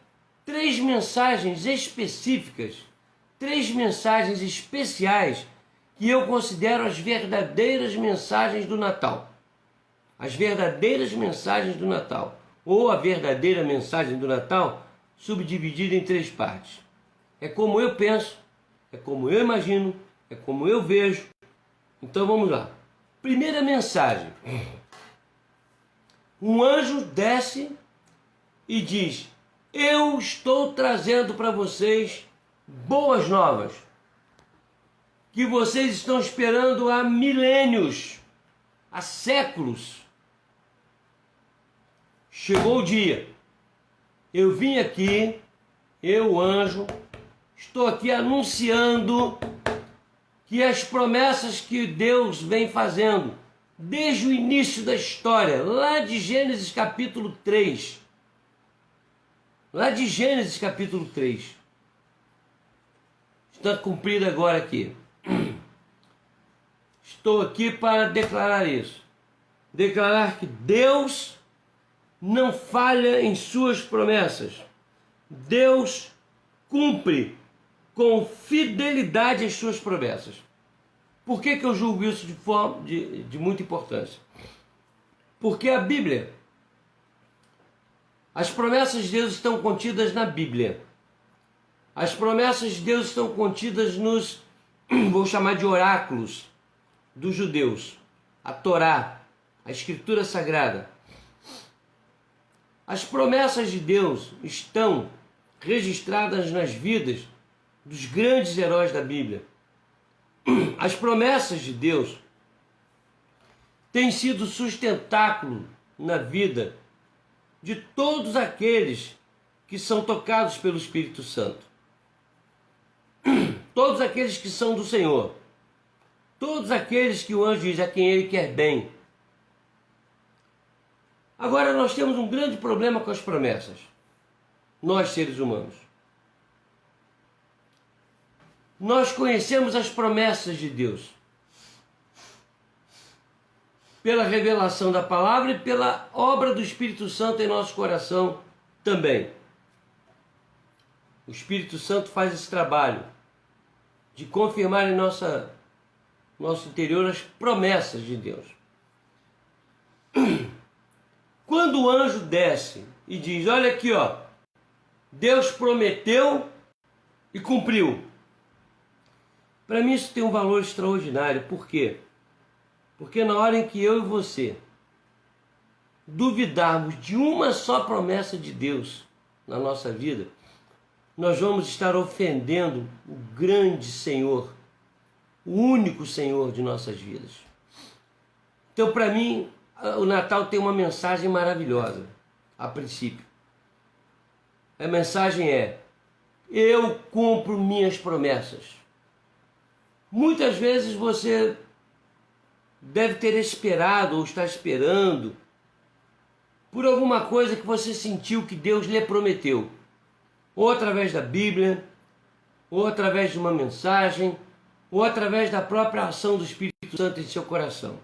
3 mensagens específicas, 3 mensagens especiais que eu considero as verdadeiras mensagens do Natal. As verdadeiras mensagens do Natal, ou a verdadeira mensagem do Natal, subdividida em 3 partes. É como eu penso, é como eu imagino, é como eu vejo. Então vamos lá. Primeira mensagem. Um anjo desce e diz, eu estou trazendo para vocês boas novas, que vocês estão esperando há milênios, há séculos. Chegou o dia. Eu vim aqui, eu, anjo, estou aqui anunciando que as promessas que Deus vem fazendo desde o início da história, lá de Gênesis capítulo 3, lá de Gênesis capítulo 3. Está cumprido agora aqui. Estou aqui para declarar isso. Declarar que Deus não falha em suas promessas. Deus cumpre com fidelidade as suas promessas. Por que eu julgo isso de muita importância? Porque a Bíblia, as promessas de Deus estão contidas na Bíblia. As promessas de Deus estão contidas nos, vou chamar de oráculos dos judeus, a Torá, a Escritura Sagrada. As promessas de Deus estão registradas nas vidas dos grandes heróis da Bíblia. As promessas de Deus têm sido sustentáculo na vida de todos aqueles que são tocados pelo Espírito Santo. Todos aqueles que são do Senhor. Todos aqueles que o anjo diz a quem ele quer bem. Agora nós temos um grande problema com as promessas. Nós, seres humanos. Nós conhecemos as promessas de Deus pela revelação da palavra e pela obra do Espírito Santo em nosso coração também. O Espírito Santo faz esse trabalho de confirmar em nosso interior as promessas de Deus. Quando o anjo desce e diz, olha aqui, ó, Deus prometeu e cumpriu. Para mim isso tem um valor extraordinário. Por quê? Porque na hora em que eu e você duvidarmos de uma só promessa de Deus na nossa vida, nós vamos estar ofendendo o grande Senhor, o único Senhor de nossas vidas. Então, para mim, o Natal tem uma mensagem maravilhosa, a princípio. A mensagem é, eu cumpro minhas promessas. Muitas vezes você deve ter esperado ou está esperando por alguma coisa que você sentiu que Deus lhe prometeu. Ou através da Bíblia, ou através de uma mensagem, ou através da própria ação do Espírito Santo em seu coração.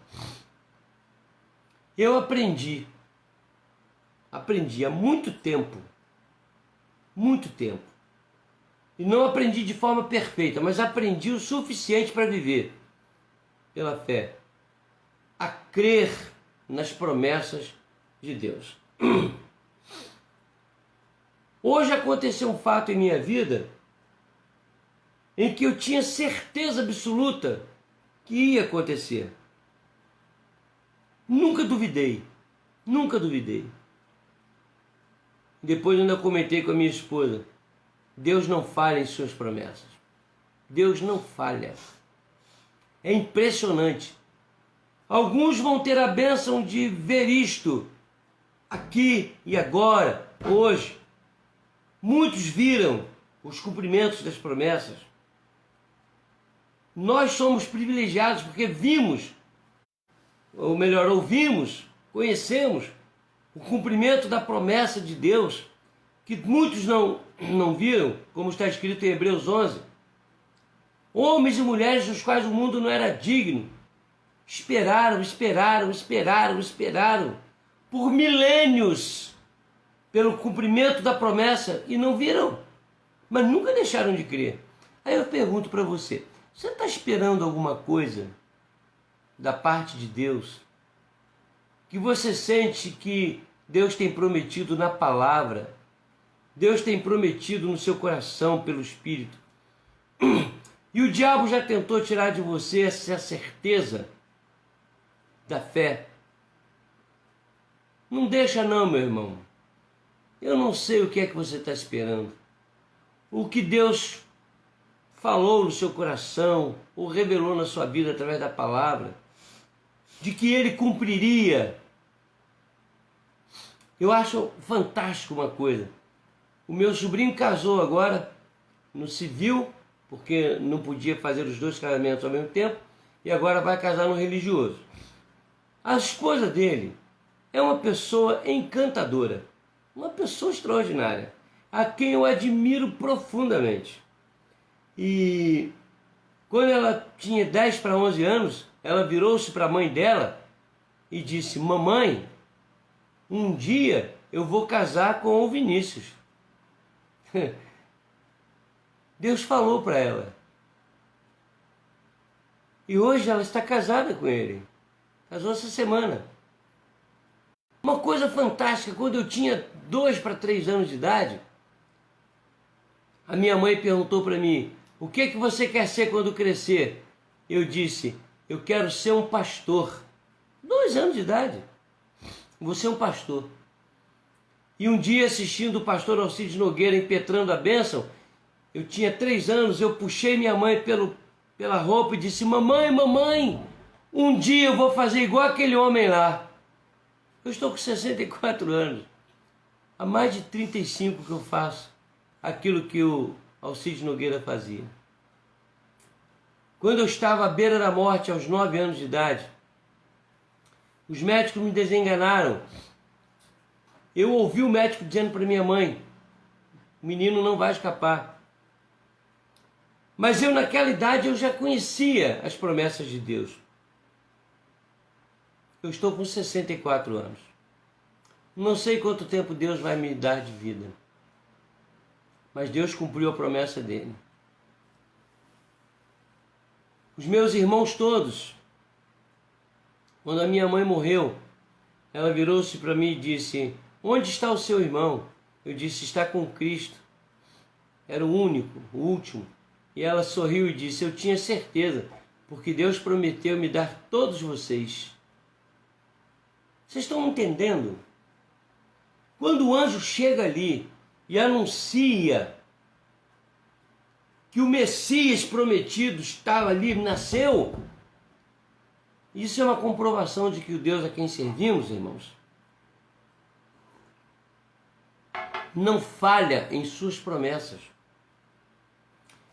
Eu aprendi há muito tempo, e não aprendi de forma perfeita, mas aprendi o suficiente para viver pela fé, a crer nas promessas de Deus. Hoje aconteceu um fato em minha vida em que eu tinha certeza absoluta que ia acontecer. Nunca duvidei. Depois ainda comentei com a minha esposa, Deus não falha em suas promessas. Deus não falha. É impressionante. Alguns vão ter a bênção de ver isto aqui e agora, hoje. Muitos viram os cumprimentos das promessas. Nós somos privilegiados porque vimos, ou melhor, ouvimos, conhecemos o cumprimento da promessa de Deus, que muitos não viram, como está escrito em Hebreus 11. Homens e mulheres dos quais o mundo não era digno, esperaram por milênios pelo cumprimento da promessa e não viram, mas nunca deixaram de crer. Aí eu pergunto para você, você está esperando alguma coisa da parte de Deus que você sente que Deus tem prometido na palavra, Deus tem prometido no seu coração pelo Espírito, e o diabo já tentou tirar de você essa certeza da fé? Não deixa não, meu irmão. Eu não sei o que é que você está esperando. O que Deus falou no seu coração, ou revelou na sua vida através da palavra, de que Ele cumpriria. Eu acho fantástico uma coisa. O meu sobrinho casou agora no civil, porque não podia fazer os dois casamentos ao mesmo tempo, e agora vai casar no religioso. A esposa dele é uma pessoa encantadora, uma pessoa extraordinária. a quem eu admiro profundamente. E quando ela tinha 10 para 11 anos, ela virou-se para a mãe dela e disse: mamãe, um dia eu vou casar com o Vinícius. Deus falou para ela. E hoje ela está casada com ele. Casou essa semana. Uma coisa fantástica, quando eu tinha 2 para 3 anos de idade, a minha mãe perguntou para mim: o que que você quer ser quando crescer? Eu disse: eu quero ser um pastor. 2 anos de idade. Você é um pastor. E um dia, assistindo o pastor Alcides Nogueira impetrando a bênção, eu tinha 3 anos, eu puxei minha mãe pela roupa e disse: mamãe, mamãe, um dia eu vou fazer igual aquele homem lá. Eu estou com 64 anos. Há mais de 35 que eu faço aquilo que o Alcides Nogueira fazia. Quando eu estava à beira da morte, aos 9 anos de idade, os médicos me desenganaram. Eu ouvi o médico dizendo para minha mãe: o menino não vai escapar. Mas eu, naquela idade, eu já conhecia as promessas de Deus. Eu estou com 64 anos. Não sei quanto tempo Deus vai me dar de vida. Mas Deus cumpriu a promessa dele. Os meus irmãos todos, quando a minha mãe morreu, ela virou-se para mim e disse: onde está o seu irmão? Eu disse: está com Cristo. Era o único, o último. E ela sorriu e disse: eu tinha certeza, porque Deus prometeu me dar todos vocês. Vocês estão entendendo? Quando o anjo chega ali e anuncia que o Messias prometido estava ali, nasceu, isso é uma comprovação de que o Deus a quem servimos, irmãos, não falha em suas promessas.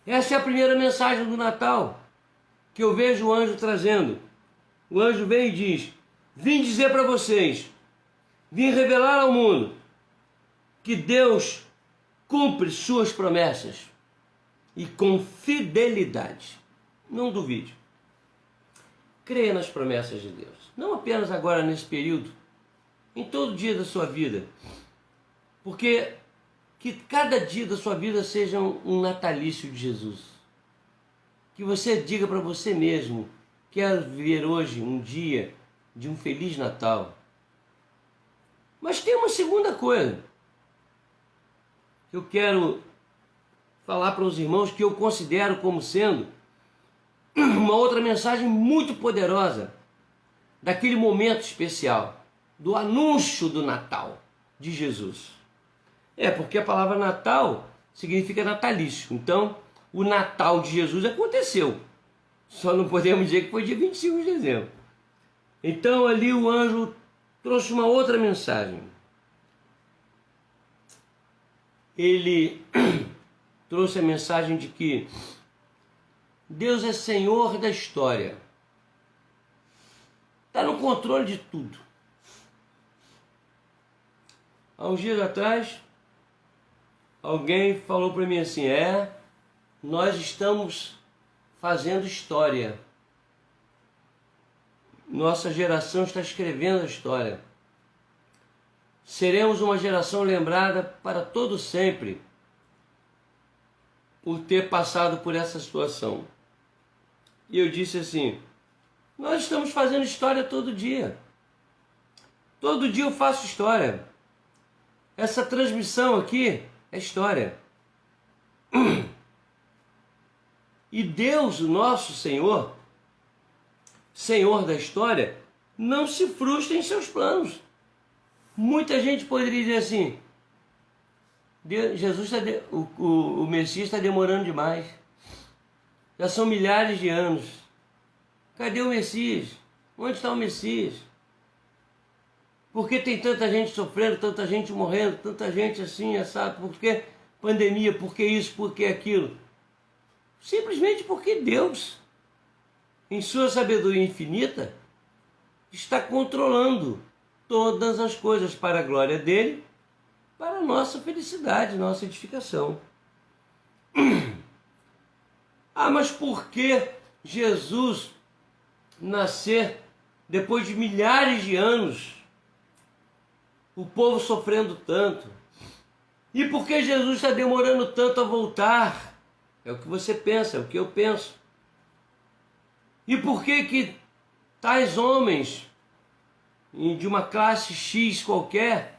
Essa é a primeira mensagem do Natal que eu vejo o anjo trazendo. O anjo vem e diz: vim dizer para vocês, vim revelar ao mundo que Deus cumpre suas promessas e com fidelidade. Não duvide. Creia nas promessas de Deus. Não apenas agora nesse período, em todo dia da sua vida. Porque que cada dia da sua vida seja um natalício de Jesus. Que você diga para você mesmo: quero viver hoje um dia de um Feliz Natal. Mas tem uma segunda coisa. Eu quero falar para os irmãos que eu considero como sendo uma outra mensagem muito poderosa daquele momento especial, do anúncio do Natal de Jesus. Porque a palavra Natal significa natalício. Então, o Natal de Jesus aconteceu. Só não podemos dizer que foi dia 25 de dezembro. Então, ali o anjo trouxe uma outra mensagem. Ele trouxe a mensagem de que Deus é Senhor da história. Está no controle de tudo. Há uns dias atrás, alguém falou para mim assim: nós estamos fazendo história. Nossa geração está escrevendo a história. Seremos uma geração lembrada para todo sempre por ter passado por essa situação. E eu disse assim: nós estamos fazendo história todo dia. Todo dia eu faço história. Essa transmissão aqui é história. E Deus, o nosso Senhor, Senhor da história, não se frustra em seus planos. Muita gente poderia dizer assim: Jesus o Messias está demorando demais. Já são milhares de anos. Cadê o Messias? Onde está o Messias? Por que tem tanta gente sofrendo, tanta gente morrendo, tanta gente assim, assado? Por que pandemia? Por que isso? Por que aquilo? Simplesmente porque Deus, em sua sabedoria infinita, está controlando todas as coisas para a glória dele, para a nossa felicidade, nossa edificação. Ah, mas por que Jesus nascer depois de milhares de anos, o povo sofrendo tanto? E por que Jesus está demorando tanto a voltar? É o que você pensa, é o que eu penso. E por que tais homens de uma classe X qualquer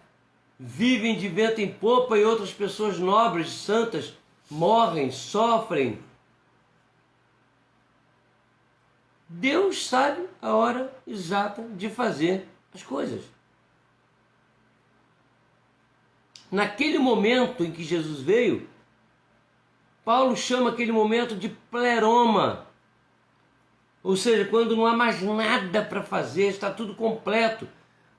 vivem de vento em popa e outras pessoas nobres, santas, morrem, sofrem? Deus sabe a hora exata de fazer as coisas. Naquele momento em que Jesus veio, Paulo chama aquele momento de pleroma. Ou seja, quando não há mais nada para fazer, está tudo completo.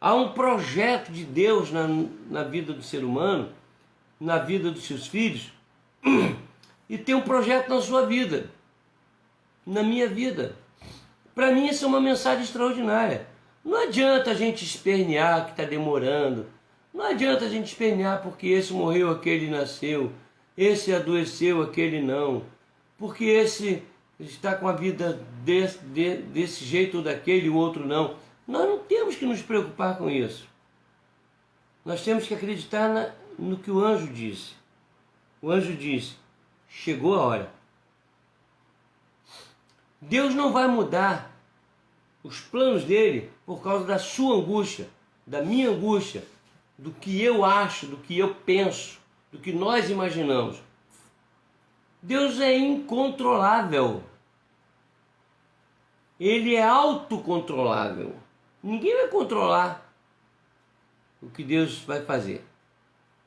Há um projeto de Deus na vida do ser humano, na vida dos seus filhos, e tem um projeto na sua vida, na minha vida. Para mim, essa é uma mensagem extraordinária. Não adianta a gente espernear que está demorando. Não adianta a gente espernear porque esse morreu, aquele nasceu. Esse adoeceu, aquele não. Porque esse está com a vida desse jeito ou daquele, o outro não. Nós não temos que nos preocupar com isso. Nós temos que acreditar no que o anjo disse. O anjo disse, chegou a hora. Deus não vai mudar os planos dele por causa da sua angústia, da minha angústia, do que eu acho, do que eu penso, do que nós imaginamos. Deus é incontrolável. Ele é autocontrolável. Ninguém vai controlar o que Deus vai fazer.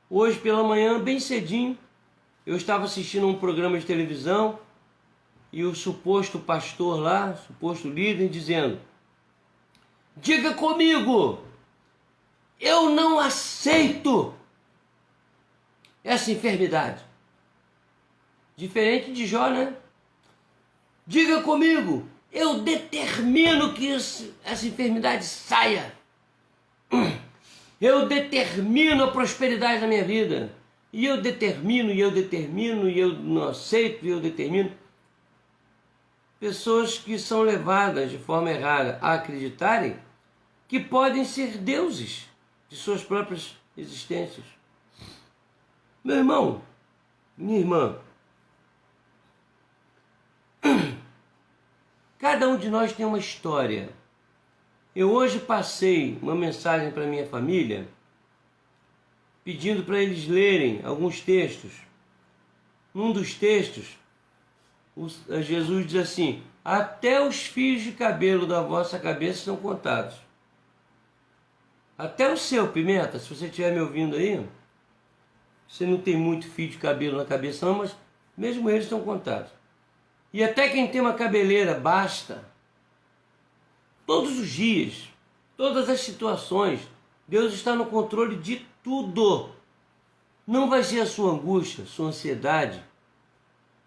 Hoje pela manhã, bem cedinho, eu estava assistindo um programa de televisão e o suposto pastor lá, suposto líder, dizendo: diga comigo, eu não aceito essa enfermidade. Diferente de Jó, né? Diga comigo, eu determino que essa enfermidade saia. Eu determino a prosperidade da minha vida. E eu determino, e eu não aceito, e eu determino. Pessoas que são levadas de forma errada a acreditarem que podem ser deuses de suas próprias existências. Meu irmão, minha irmã, cada um de nós tem uma história. Eu hoje passei uma mensagem para minha família, pedindo para eles lerem alguns textos. Num dos textos, Jesus diz assim: até os fios de cabelo da vossa cabeça são contados. Até o seu, Pimenta, se você estiver me ouvindo aí, você não tem muito fio de cabelo na cabeça não, mas mesmo eles estão contados. E até quem tem uma cabeleira, basta. Todos os dias, todas as situações, Deus está no controle de tudo. Não vai ser a sua angústia, sua ansiedade,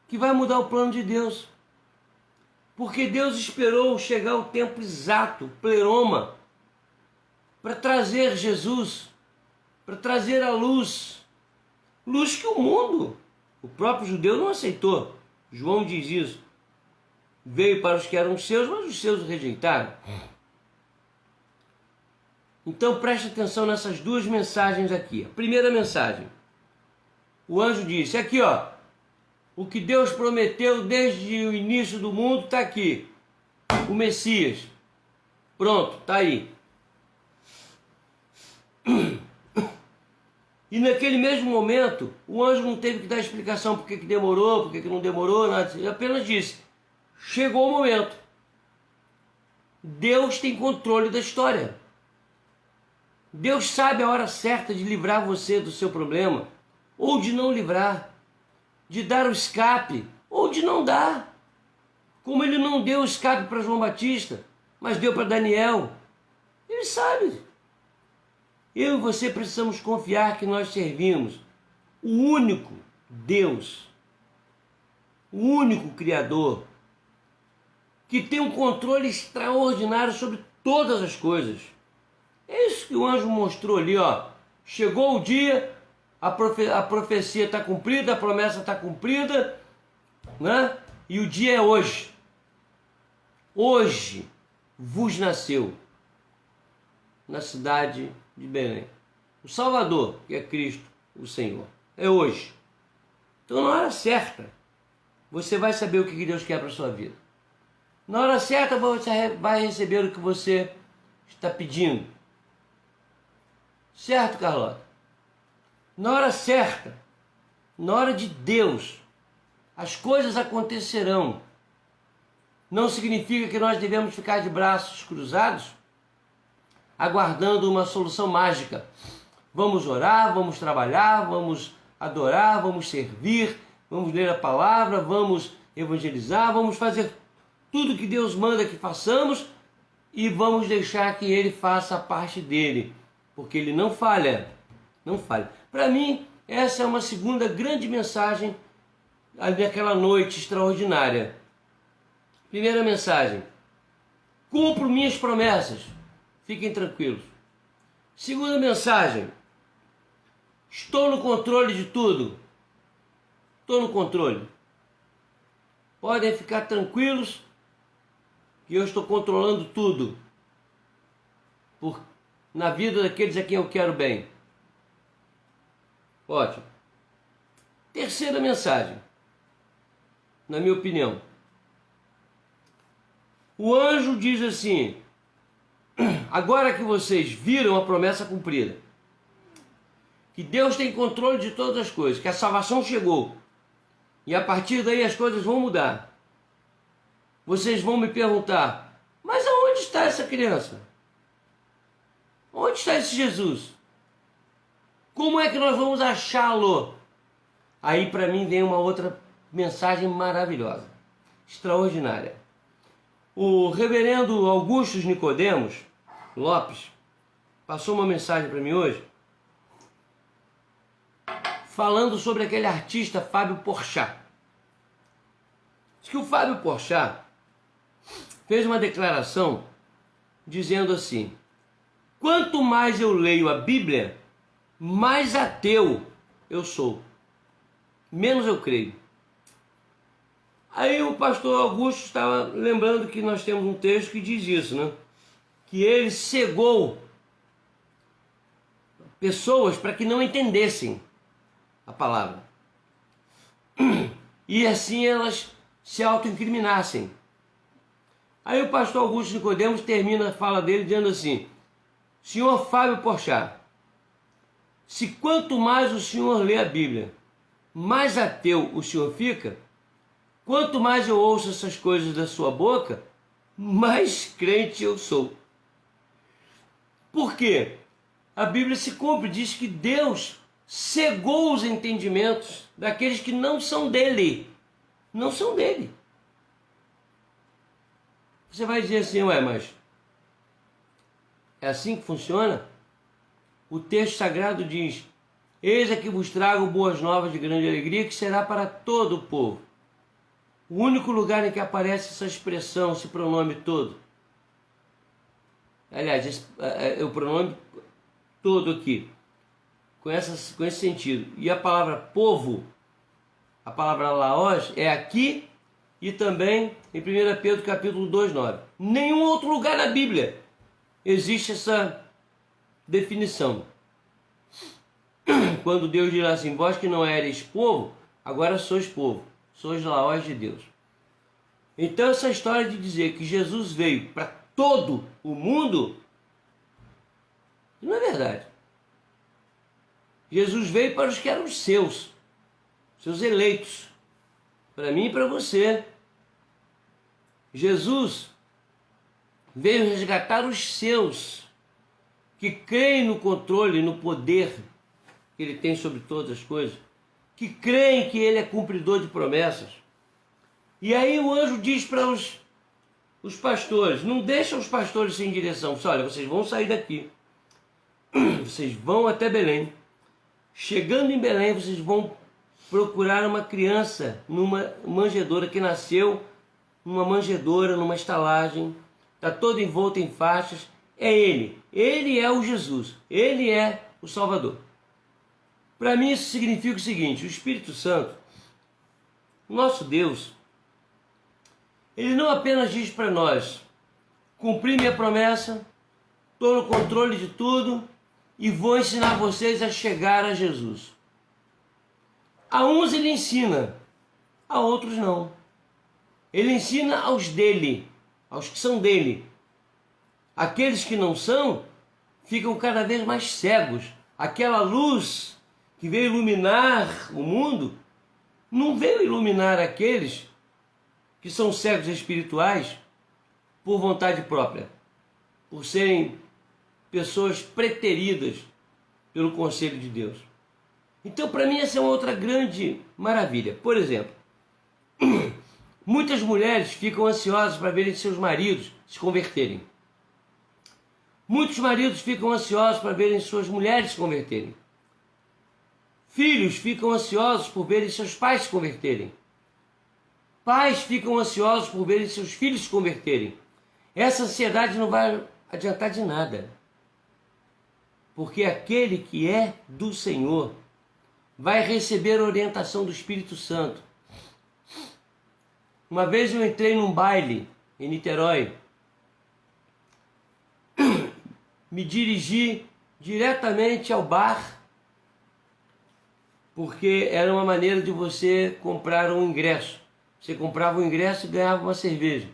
que vai mudar o plano de Deus. Porque Deus esperou chegar o tempo exato, pleroma, para trazer Jesus, para trazer a luz. Luz que o mundo, o próprio judeu não aceitou. João diz isso. Veio para os que eram seus, mas os seus o rejeitaram. Então preste atenção nessas duas mensagens aqui. A primeira mensagem, o anjo disse, aqui ó, o que Deus prometeu desde o início do mundo está aqui. O Messias. Pronto, está aí. E naquele mesmo momento, o anjo não teve que dar explicação por que demorou, por que não demorou, nada. Ele apenas disse, chegou o momento. Deus tem controle da história. Deus sabe a hora certa de livrar você do seu problema, ou de não livrar, de dar o escape, ou de não dar. Como ele não deu o escape para João Batista, mas deu para Daniel. Ele sabe. Eu e você precisamos confiar que nós servimos o único Deus, o único Criador, que tem um controle extraordinário sobre todas as coisas. É isso que o anjo mostrou ali, ó. Chegou o dia, a profecia está cumprida, a promessa está cumprida, né? E o dia é hoje. Hoje vos nasceu na cidade de Belém o Salvador, que é Cristo, o Senhor. É hoje. Então, na hora certa, você vai saber o que Deus quer para a sua vida. Na hora certa, você vai receber o que você está pedindo. Certo, Carlota? Na hora certa, na hora de Deus, as coisas acontecerão. Não significa que nós devemos ficar de braços cruzados, aguardando uma solução mágica. Vamos orar, vamos trabalhar, vamos adorar, vamos servir, vamos ler a palavra, vamos evangelizar, vamos fazer tudo que Deus manda que façamos e vamos deixar que Ele faça a parte dele, porque Ele não falha, não falha. Para mim, essa é uma segunda grande mensagem daquela noite extraordinária. Primeira mensagem: cumpro minhas promessas, fiquem tranquilos. Segunda mensagem: estou no controle de tudo. Estou no controle. Podem ficar tranquilos que eu estou controlando tudo na vida daqueles a quem eu quero bem. Ótimo. Terceira mensagem, na minha opinião. O anjo diz assim: agora que vocês viram a promessa cumprida, que Deus tem controle de todas as coisas, que a salvação chegou, e a partir daí as coisas vão mudar, vocês vão me perguntar: mas aonde está essa criança? Onde está esse Jesus? Como é que nós vamos achá-lo? Aí para mim vem uma outra mensagem maravilhosa, extraordinária. O reverendo Augusto Nicodemos Lopes passou uma mensagem para mim hoje, falando sobre aquele artista Fábio Porchat. Diz que o Fábio Porchat fez uma declaração dizendo assim: quanto mais eu leio a Bíblia, mais ateu eu sou, menos eu creio. Aí o pastor Augusto estava lembrando que nós temos um texto que diz isso, né? Que ele cegou pessoas para que não entendessem a palavra. E assim elas se autoincriminassem. Aí o pastor Augusto Nicodemos termina a fala dele dizendo assim: senhor Fábio Porchat, se quanto mais o senhor lê a Bíblia, mais ateu o senhor fica, quanto mais eu ouço essas coisas da sua boca, mais crente eu sou. Por quê? A Bíblia se cumpre, diz que Deus cegou os entendimentos daqueles que não são dele. Não são dele. Você vai dizer assim: ué, mas é assim que funciona? O texto sagrado diz: eis aqui vos trago boas novas de grande alegria, que será para todo o povo. O único lugar em que aparece essa expressão, esse pronome todo. Aliás, o pronome todo aqui, com esse sentido. E a palavra povo, a palavra laós, é aqui e também em 1 Pedro capítulo 2:9. Nenhum outro lugar na Bíblia existe essa definição. Quando Deus diz assim: vós que não eres povo, agora sois povo, sois laós de Deus. Então essa história de dizer que Jesus veio para todo o mundo, não é verdade. Jesus veio para os que eram seus eleitos, para mim e para você. Jesus veio resgatar os seus, que creem no controle, no poder que Ele tem sobre todas as coisas, que creem que Ele é cumpridor de promessas. E aí o anjo diz para os pastores, não deixa os pastores sem direção. Olha, vocês vão sair daqui, vocês vão até Belém. Chegando em Belém, vocês vão procurar uma criança numa manjedoura, que nasceu numa manjedoura, numa estalagem, está todo envolto em faixas. É Ele é o Jesus, Ele é o Salvador. Para mim isso significa o seguinte: o Espírito Santo, nosso Deus, ele não apenas diz para nós: cumpri minha promessa, estou no controle de tudo e vou ensinar vocês a chegar a Jesus. A uns ele ensina, a outros não. Ele ensina aos dele, aos que são dele. Aqueles que não são, ficam cada vez mais cegos. Aquela luz que veio iluminar o mundo, não veio iluminar aqueles que são cegos espirituais por vontade própria, por serem pessoas preteridas pelo conselho de Deus. Então, para mim, essa é uma outra grande maravilha. Por exemplo, muitas mulheres ficam ansiosas para verem seus maridos se converterem. Muitos maridos ficam ansiosos para verem suas mulheres se converterem. Filhos ficam ansiosos por verem seus pais se converterem. Pais ficam ansiosos por verem seus filhos se converterem. Essa ansiedade não vai adiantar de nada. Porque aquele que é do Senhor vai receber a orientação do Espírito Santo. Uma vez eu entrei num baile em Niterói, me dirigi diretamente ao bar, porque era uma maneira de você comprar um ingresso. Você comprava um ingresso e ganhava uma cerveja.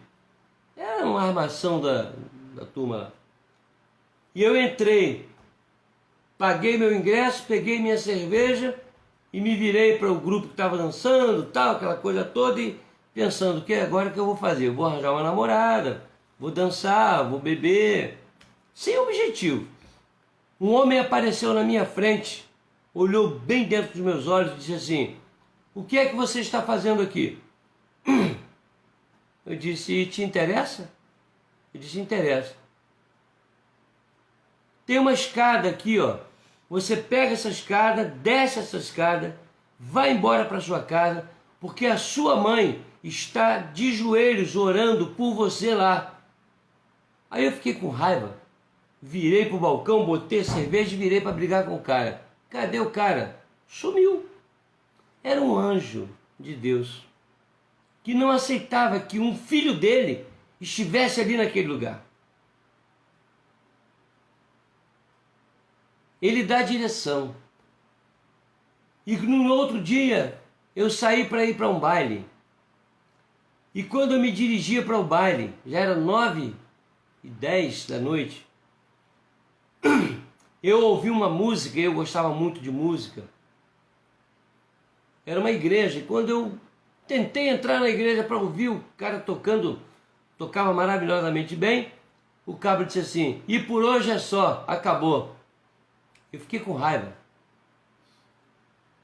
Era uma armação da turma lá. E eu entrei, paguei meu ingresso, peguei minha cerveja e me virei para o grupo que estava dançando, tal, aquela coisa toda, e pensando: que agora que eu vou fazer? Eu vou arranjar uma namorada, vou dançar, vou beber, sem objetivo. Um homem apareceu na minha frente, olhou bem dentro dos meus olhos e disse assim: o que é que você está fazendo aqui? Eu disse: te interessa? Ele disse: interessa. Tem uma escada aqui, ó. Você pega essa escada, desce essa escada, vai embora para sua casa, porque a sua mãe está de joelhos orando por você lá. Aí eu fiquei com raiva, virei pro balcão, botei a cerveja e virei para brigar com o cara. Cadê o cara? Sumiu. Era um anjo de Deus que não aceitava que um filho dele estivesse ali naquele lugar. Ele dá direção. E no outro dia eu saí para ir para um baile. E quando eu me dirigia para o baile, já era 9h10 da noite, eu ouvi uma música, eu gostava muito de música. Era uma igreja, e quando eu tentei entrar na igreja para ouvir o cara tocando, tocava maravilhosamente bem, o cabra disse assim: e por hoje é só, acabou. Eu fiquei com raiva.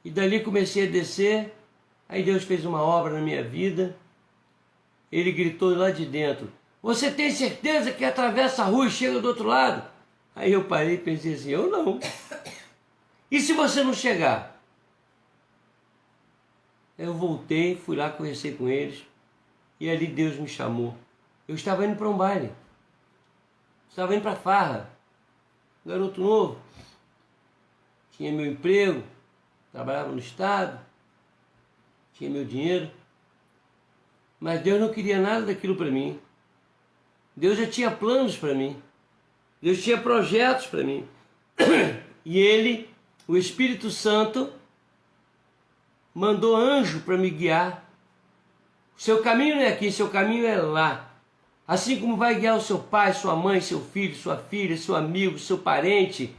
E dali comecei a descer, aí Deus fez uma obra na minha vida. Ele gritou lá de dentro: você tem certeza que atravessa a rua e chega do outro lado? Aí eu parei e pensei assim: eu não. E se você não chegar? Eu voltei, fui lá, conversei com eles, e ali Deus me chamou. Eu estava indo para um baile, estava indo para farra, garoto novo, tinha meu emprego, trabalhava no estado, tinha meu dinheiro, mas Deus não queria nada daquilo para mim. Deus já tinha planos para mim, Deus tinha projetos para mim, e Ele, o Espírito Santo, mandou anjo para me guiar. O seu caminho não é aqui, seu caminho é lá. Assim como vai guiar o seu pai, sua mãe, seu filho, sua filha, seu amigo, seu parente.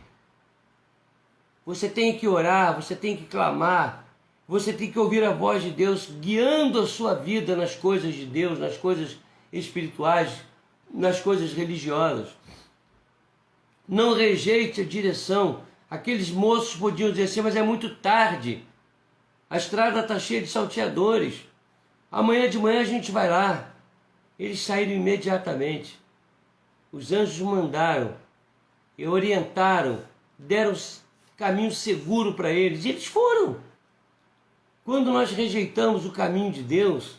Você tem que orar, você tem que clamar, você tem que ouvir a voz de Deus guiando a sua vida nas coisas de Deus, nas coisas espirituais, nas coisas religiosas. Não rejeite a direção. Aqueles moços podiam dizer assim: mas é muito tarde. A estrada está cheia de salteadores. Amanhã de manhã a gente vai lá. Eles saíram imediatamente. Os anjos mandaram e orientaram, deram caminho seguro para eles. E eles foram. Quando nós rejeitamos o caminho de Deus,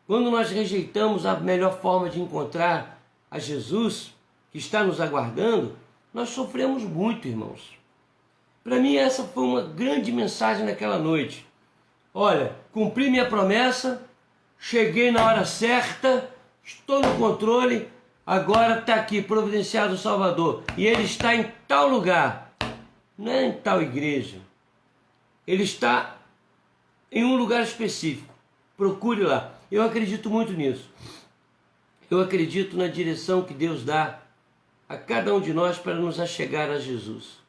quando nós rejeitamos a melhor forma de encontrar a Jesus, que está nos aguardando, nós sofremos muito, irmãos. Para mim essa foi uma grande mensagem naquela noite. Olha, cumpri minha promessa, cheguei na hora certa, estou no controle, agora está aqui providenciado o Salvador. E ele está em tal lugar, não é em tal igreja. Ele está em um lugar específico. Procure lá. Eu acredito muito nisso. Eu acredito na direção que Deus dá a cada um de nós para nos achegar a Jesus.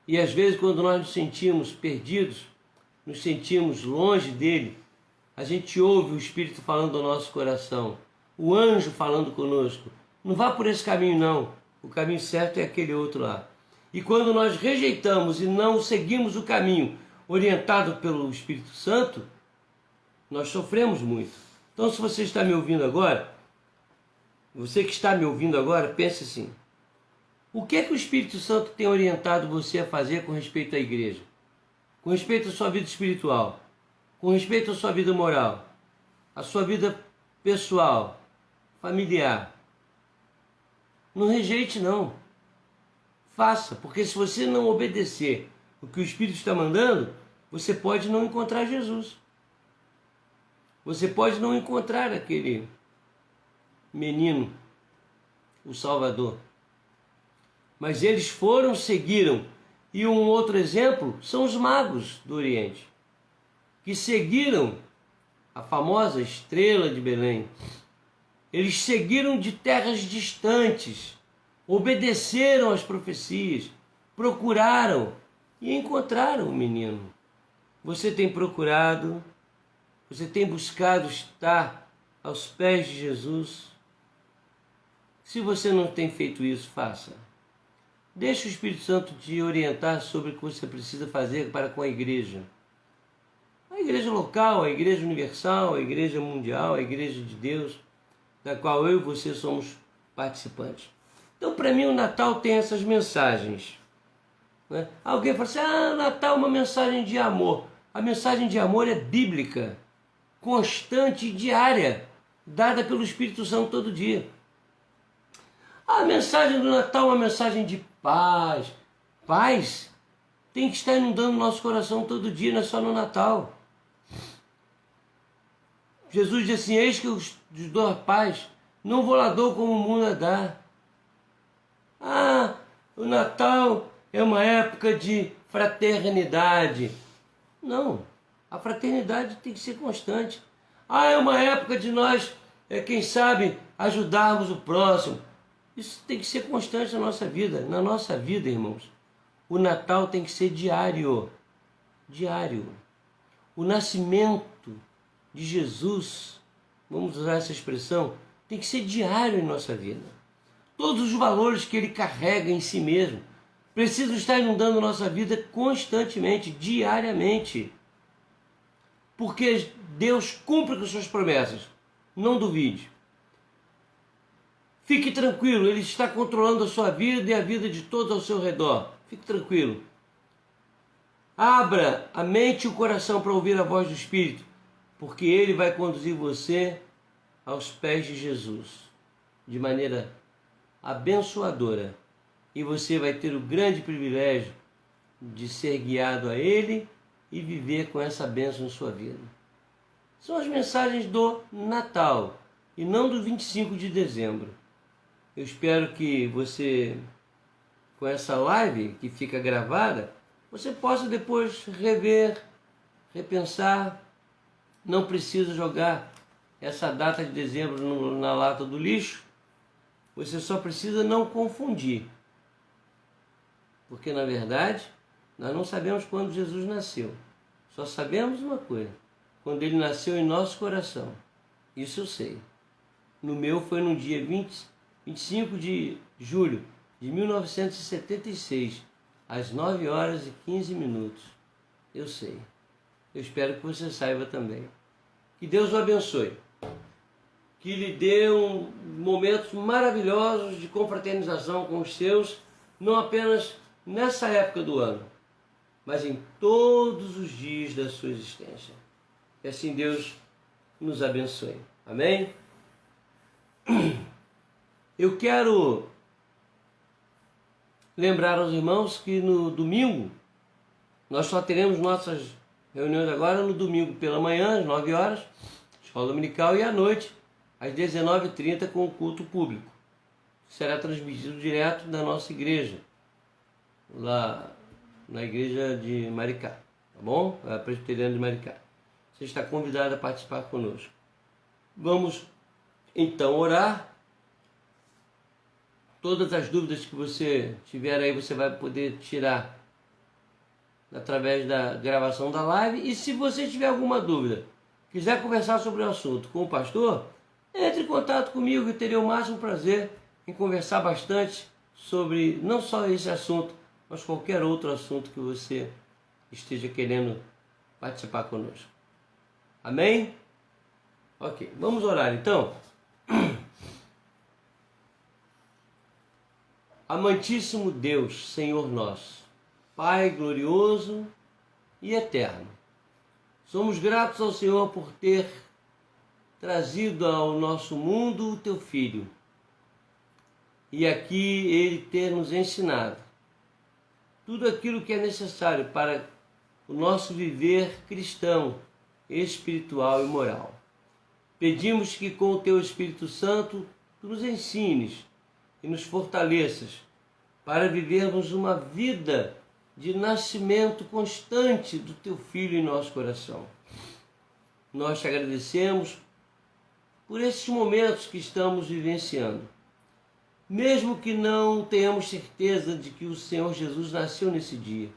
E às vezes, quando nós nos sentimos perdidos, nos sentimos longe dele, a gente ouve o Espírito falando ao nosso coração, o anjo falando conosco. Não vá por esse caminho não, o caminho certo é aquele outro lá. E quando nós rejeitamos e não seguimos o caminho orientado pelo Espírito Santo, nós sofremos muito. Então, se você está me ouvindo agora, você que está me ouvindo agora, pense assim: o que é que o Espírito Santo tem orientado você a fazer com respeito à igreja? Com respeito à sua vida espiritual? Com respeito à sua vida moral? À sua vida pessoal? Familiar? Não rejeite não. Faça, porque se você não obedecer o que o Espírito está mandando, você pode não encontrar Jesus. Você pode não encontrar aquele menino, o Salvador. Mas eles foram, seguiram. E um outro exemplo são os magos do Oriente, que seguiram a famosa estrela de Belém. Eles seguiram de terras distantes, obedeceram às profecias, procuraram e encontraram o menino. Você tem procurado, você tem buscado estar aos pés de Jesus? Se você não tem feito isso, faça. Deixe o Espírito Santo te orientar sobre o que você precisa fazer para com a igreja. A igreja local, a igreja universal, a igreja mundial, a igreja de Deus, da qual eu e você somos participantes. Então, para mim, o Natal tem essas mensagens. Né? Alguém fala assim, o Natal é uma mensagem de amor. A mensagem de amor é bíblica, constante e diária, dada pelo Espírito Santo todo dia. A mensagem do Natal é uma mensagem de paz. Paz tem que estar inundando o nosso coração todo dia, não é só no Natal. Jesus disse assim, eis que eu vos dou a paz, não vou lá dou como o mundo a dá. O Natal é uma época de fraternidade. Não, a fraternidade tem que ser constante. É uma época de nós, quem sabe, ajudarmos o próximo. Isso tem que ser constante na nossa vida. Na nossa vida, irmãos, o Natal tem que ser diário. Diário. O nascimento de Jesus, vamos usar essa expressão, tem que ser diário em nossa vida. Todos os valores que ele carrega em si mesmo precisam estar inundando nossa vida constantemente, diariamente. Porque Deus cumpre com suas promessas. Não duvide. Fique tranquilo, ele está controlando a sua vida e a vida de todos ao seu redor. Fique tranquilo. Abra a mente e o coração para ouvir a voz do Espírito, porque ele vai conduzir você aos pés de Jesus, de maneira abençoadora. E você vai ter o grande privilégio de ser guiado a ele e viver com essa bênção em sua vida. São as mensagens do Natal e não do 25 de dezembro. Eu espero que você, com essa live que fica gravada, você possa depois rever, repensar. Não precisa jogar essa data de dezembro na lata do lixo. Você só precisa não confundir. Porque, na verdade, nós não sabemos quando Jesus nasceu. Só sabemos uma coisa. Quando ele nasceu em nosso coração. Isso eu sei. No meu foi no dia 25 de julho de 1976, às 9 horas e 15 minutos. Eu sei. Eu espero que você saiba também. Que Deus o abençoe. Que lhe dê momentos maravilhosos de confraternização com os seus, não apenas nessa época do ano, mas em todos os dias da sua existência. Que assim Deus nos abençoe. Amém? Eu quero lembrar aos irmãos que no domingo, nós só teremos nossas reuniões agora no domingo pela manhã, às 9 horas, escola dominical, e à noite, às 19h30, com o culto público. Será transmitido direto da nossa igreja, lá na igreja de Maricá, tá bom? A Presbiteriana de Maricá. Você está convidado a participar conosco. Vamos então orar. Todas as dúvidas que você tiver aí, você vai poder tirar através da gravação da live. E se você tiver alguma dúvida, quiser conversar sobre o assunto com o pastor, entre em contato comigo, que eu teria o máximo prazer em conversar bastante sobre não só esse assunto, mas qualquer outro assunto que você esteja querendo participar conosco. Amém? Ok, vamos orar então. Amantíssimo Deus, Senhor nosso, Pai glorioso e eterno, somos gratos ao Senhor por ter trazido ao nosso mundo o Teu Filho, e aqui Ele ter nos ensinado tudo aquilo que é necessário para o nosso viver cristão, espiritual e moral. Pedimos que com o Teu Espírito Santo Tu nos ensines e nos fortaleças para vivermos uma vida de nascimento constante do Teu Filho em nosso coração. Nós te agradecemos por esses momentos que estamos vivenciando. Mesmo que não tenhamos certeza de que o Senhor Jesus nasceu nesse dia,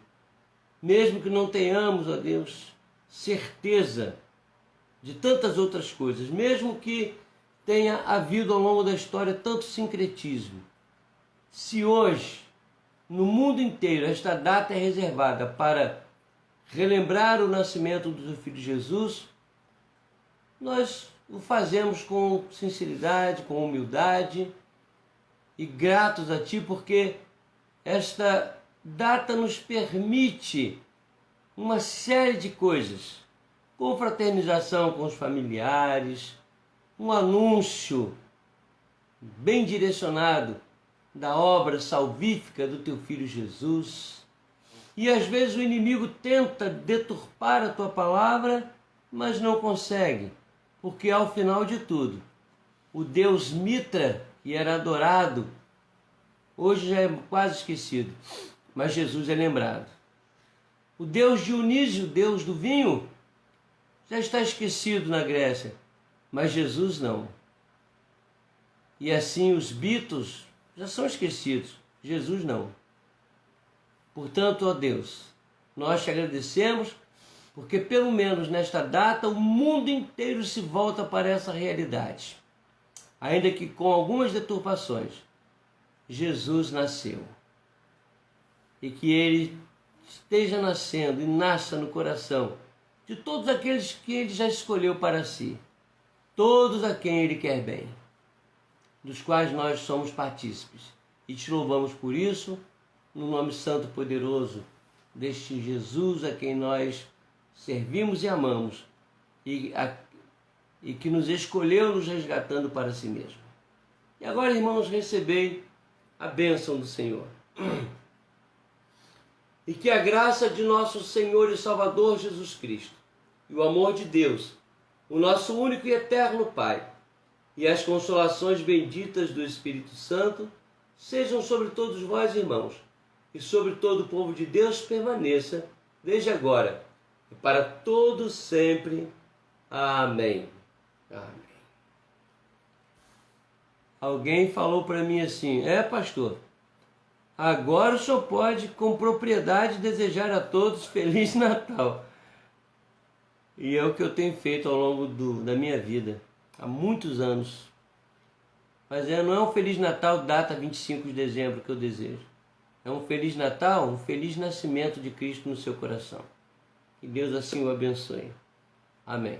mesmo que não tenhamos, ó Deus, certeza de tantas outras coisas, mesmo que tenha havido ao longo da história tanto sincretismo, se hoje, no mundo inteiro, esta data é reservada para relembrar o nascimento do Teu Filho Jesus, nós o fazemos com sinceridade, com humildade e gratos a Ti, porque esta data nos permite uma série de coisas, confraternização com os familiares, um anúncio bem direcionado da obra salvífica do Teu Filho Jesus. E às vezes o inimigo tenta deturpar a Tua palavra, mas não consegue, porque ao final de tudo, o Deus Mitra, que era adorado, hoje já é quase esquecido, mas Jesus é lembrado. O Deus Dionísio, Deus do vinho, já está esquecido na Grécia, mas Jesus não. E assim os Beatles já são esquecidos, Jesus não. Portanto, ó Deus, nós te agradecemos, porque pelo menos nesta data o mundo inteiro se volta para essa realidade. Ainda que com algumas deturpações, Jesus nasceu. E que Ele esteja nascendo e nasça no coração de todos aqueles que Ele já escolheu para si, todos a quem Ele quer bem, dos quais nós somos partícipes. E te louvamos por isso, no nome santo e poderoso deste Jesus a quem nós servimos e amamos, e que nos escolheu nos resgatando para si mesmo. E agora, irmãos, recebei a bênção do Senhor. E que a graça de nosso Senhor e Salvador Jesus Cristo, e o amor de Deus, o nosso único e eterno Pai, e as consolações benditas do Espírito Santo, sejam sobre todos vós, irmãos, e sobre todo o povo de Deus permaneça, desde agora, e para todos sempre. Amém. Amém. Alguém falou para mim assim: pastor, agora o senhor pode com propriedade desejar a todos Feliz Natal. E é o que eu tenho feito ao longo da minha vida, há muitos anos. Mas não é um Feliz Natal data 25 de dezembro que eu desejo. É um Feliz Natal, um feliz nascimento de Cristo no seu coração. Que Deus assim o abençoe. Amém.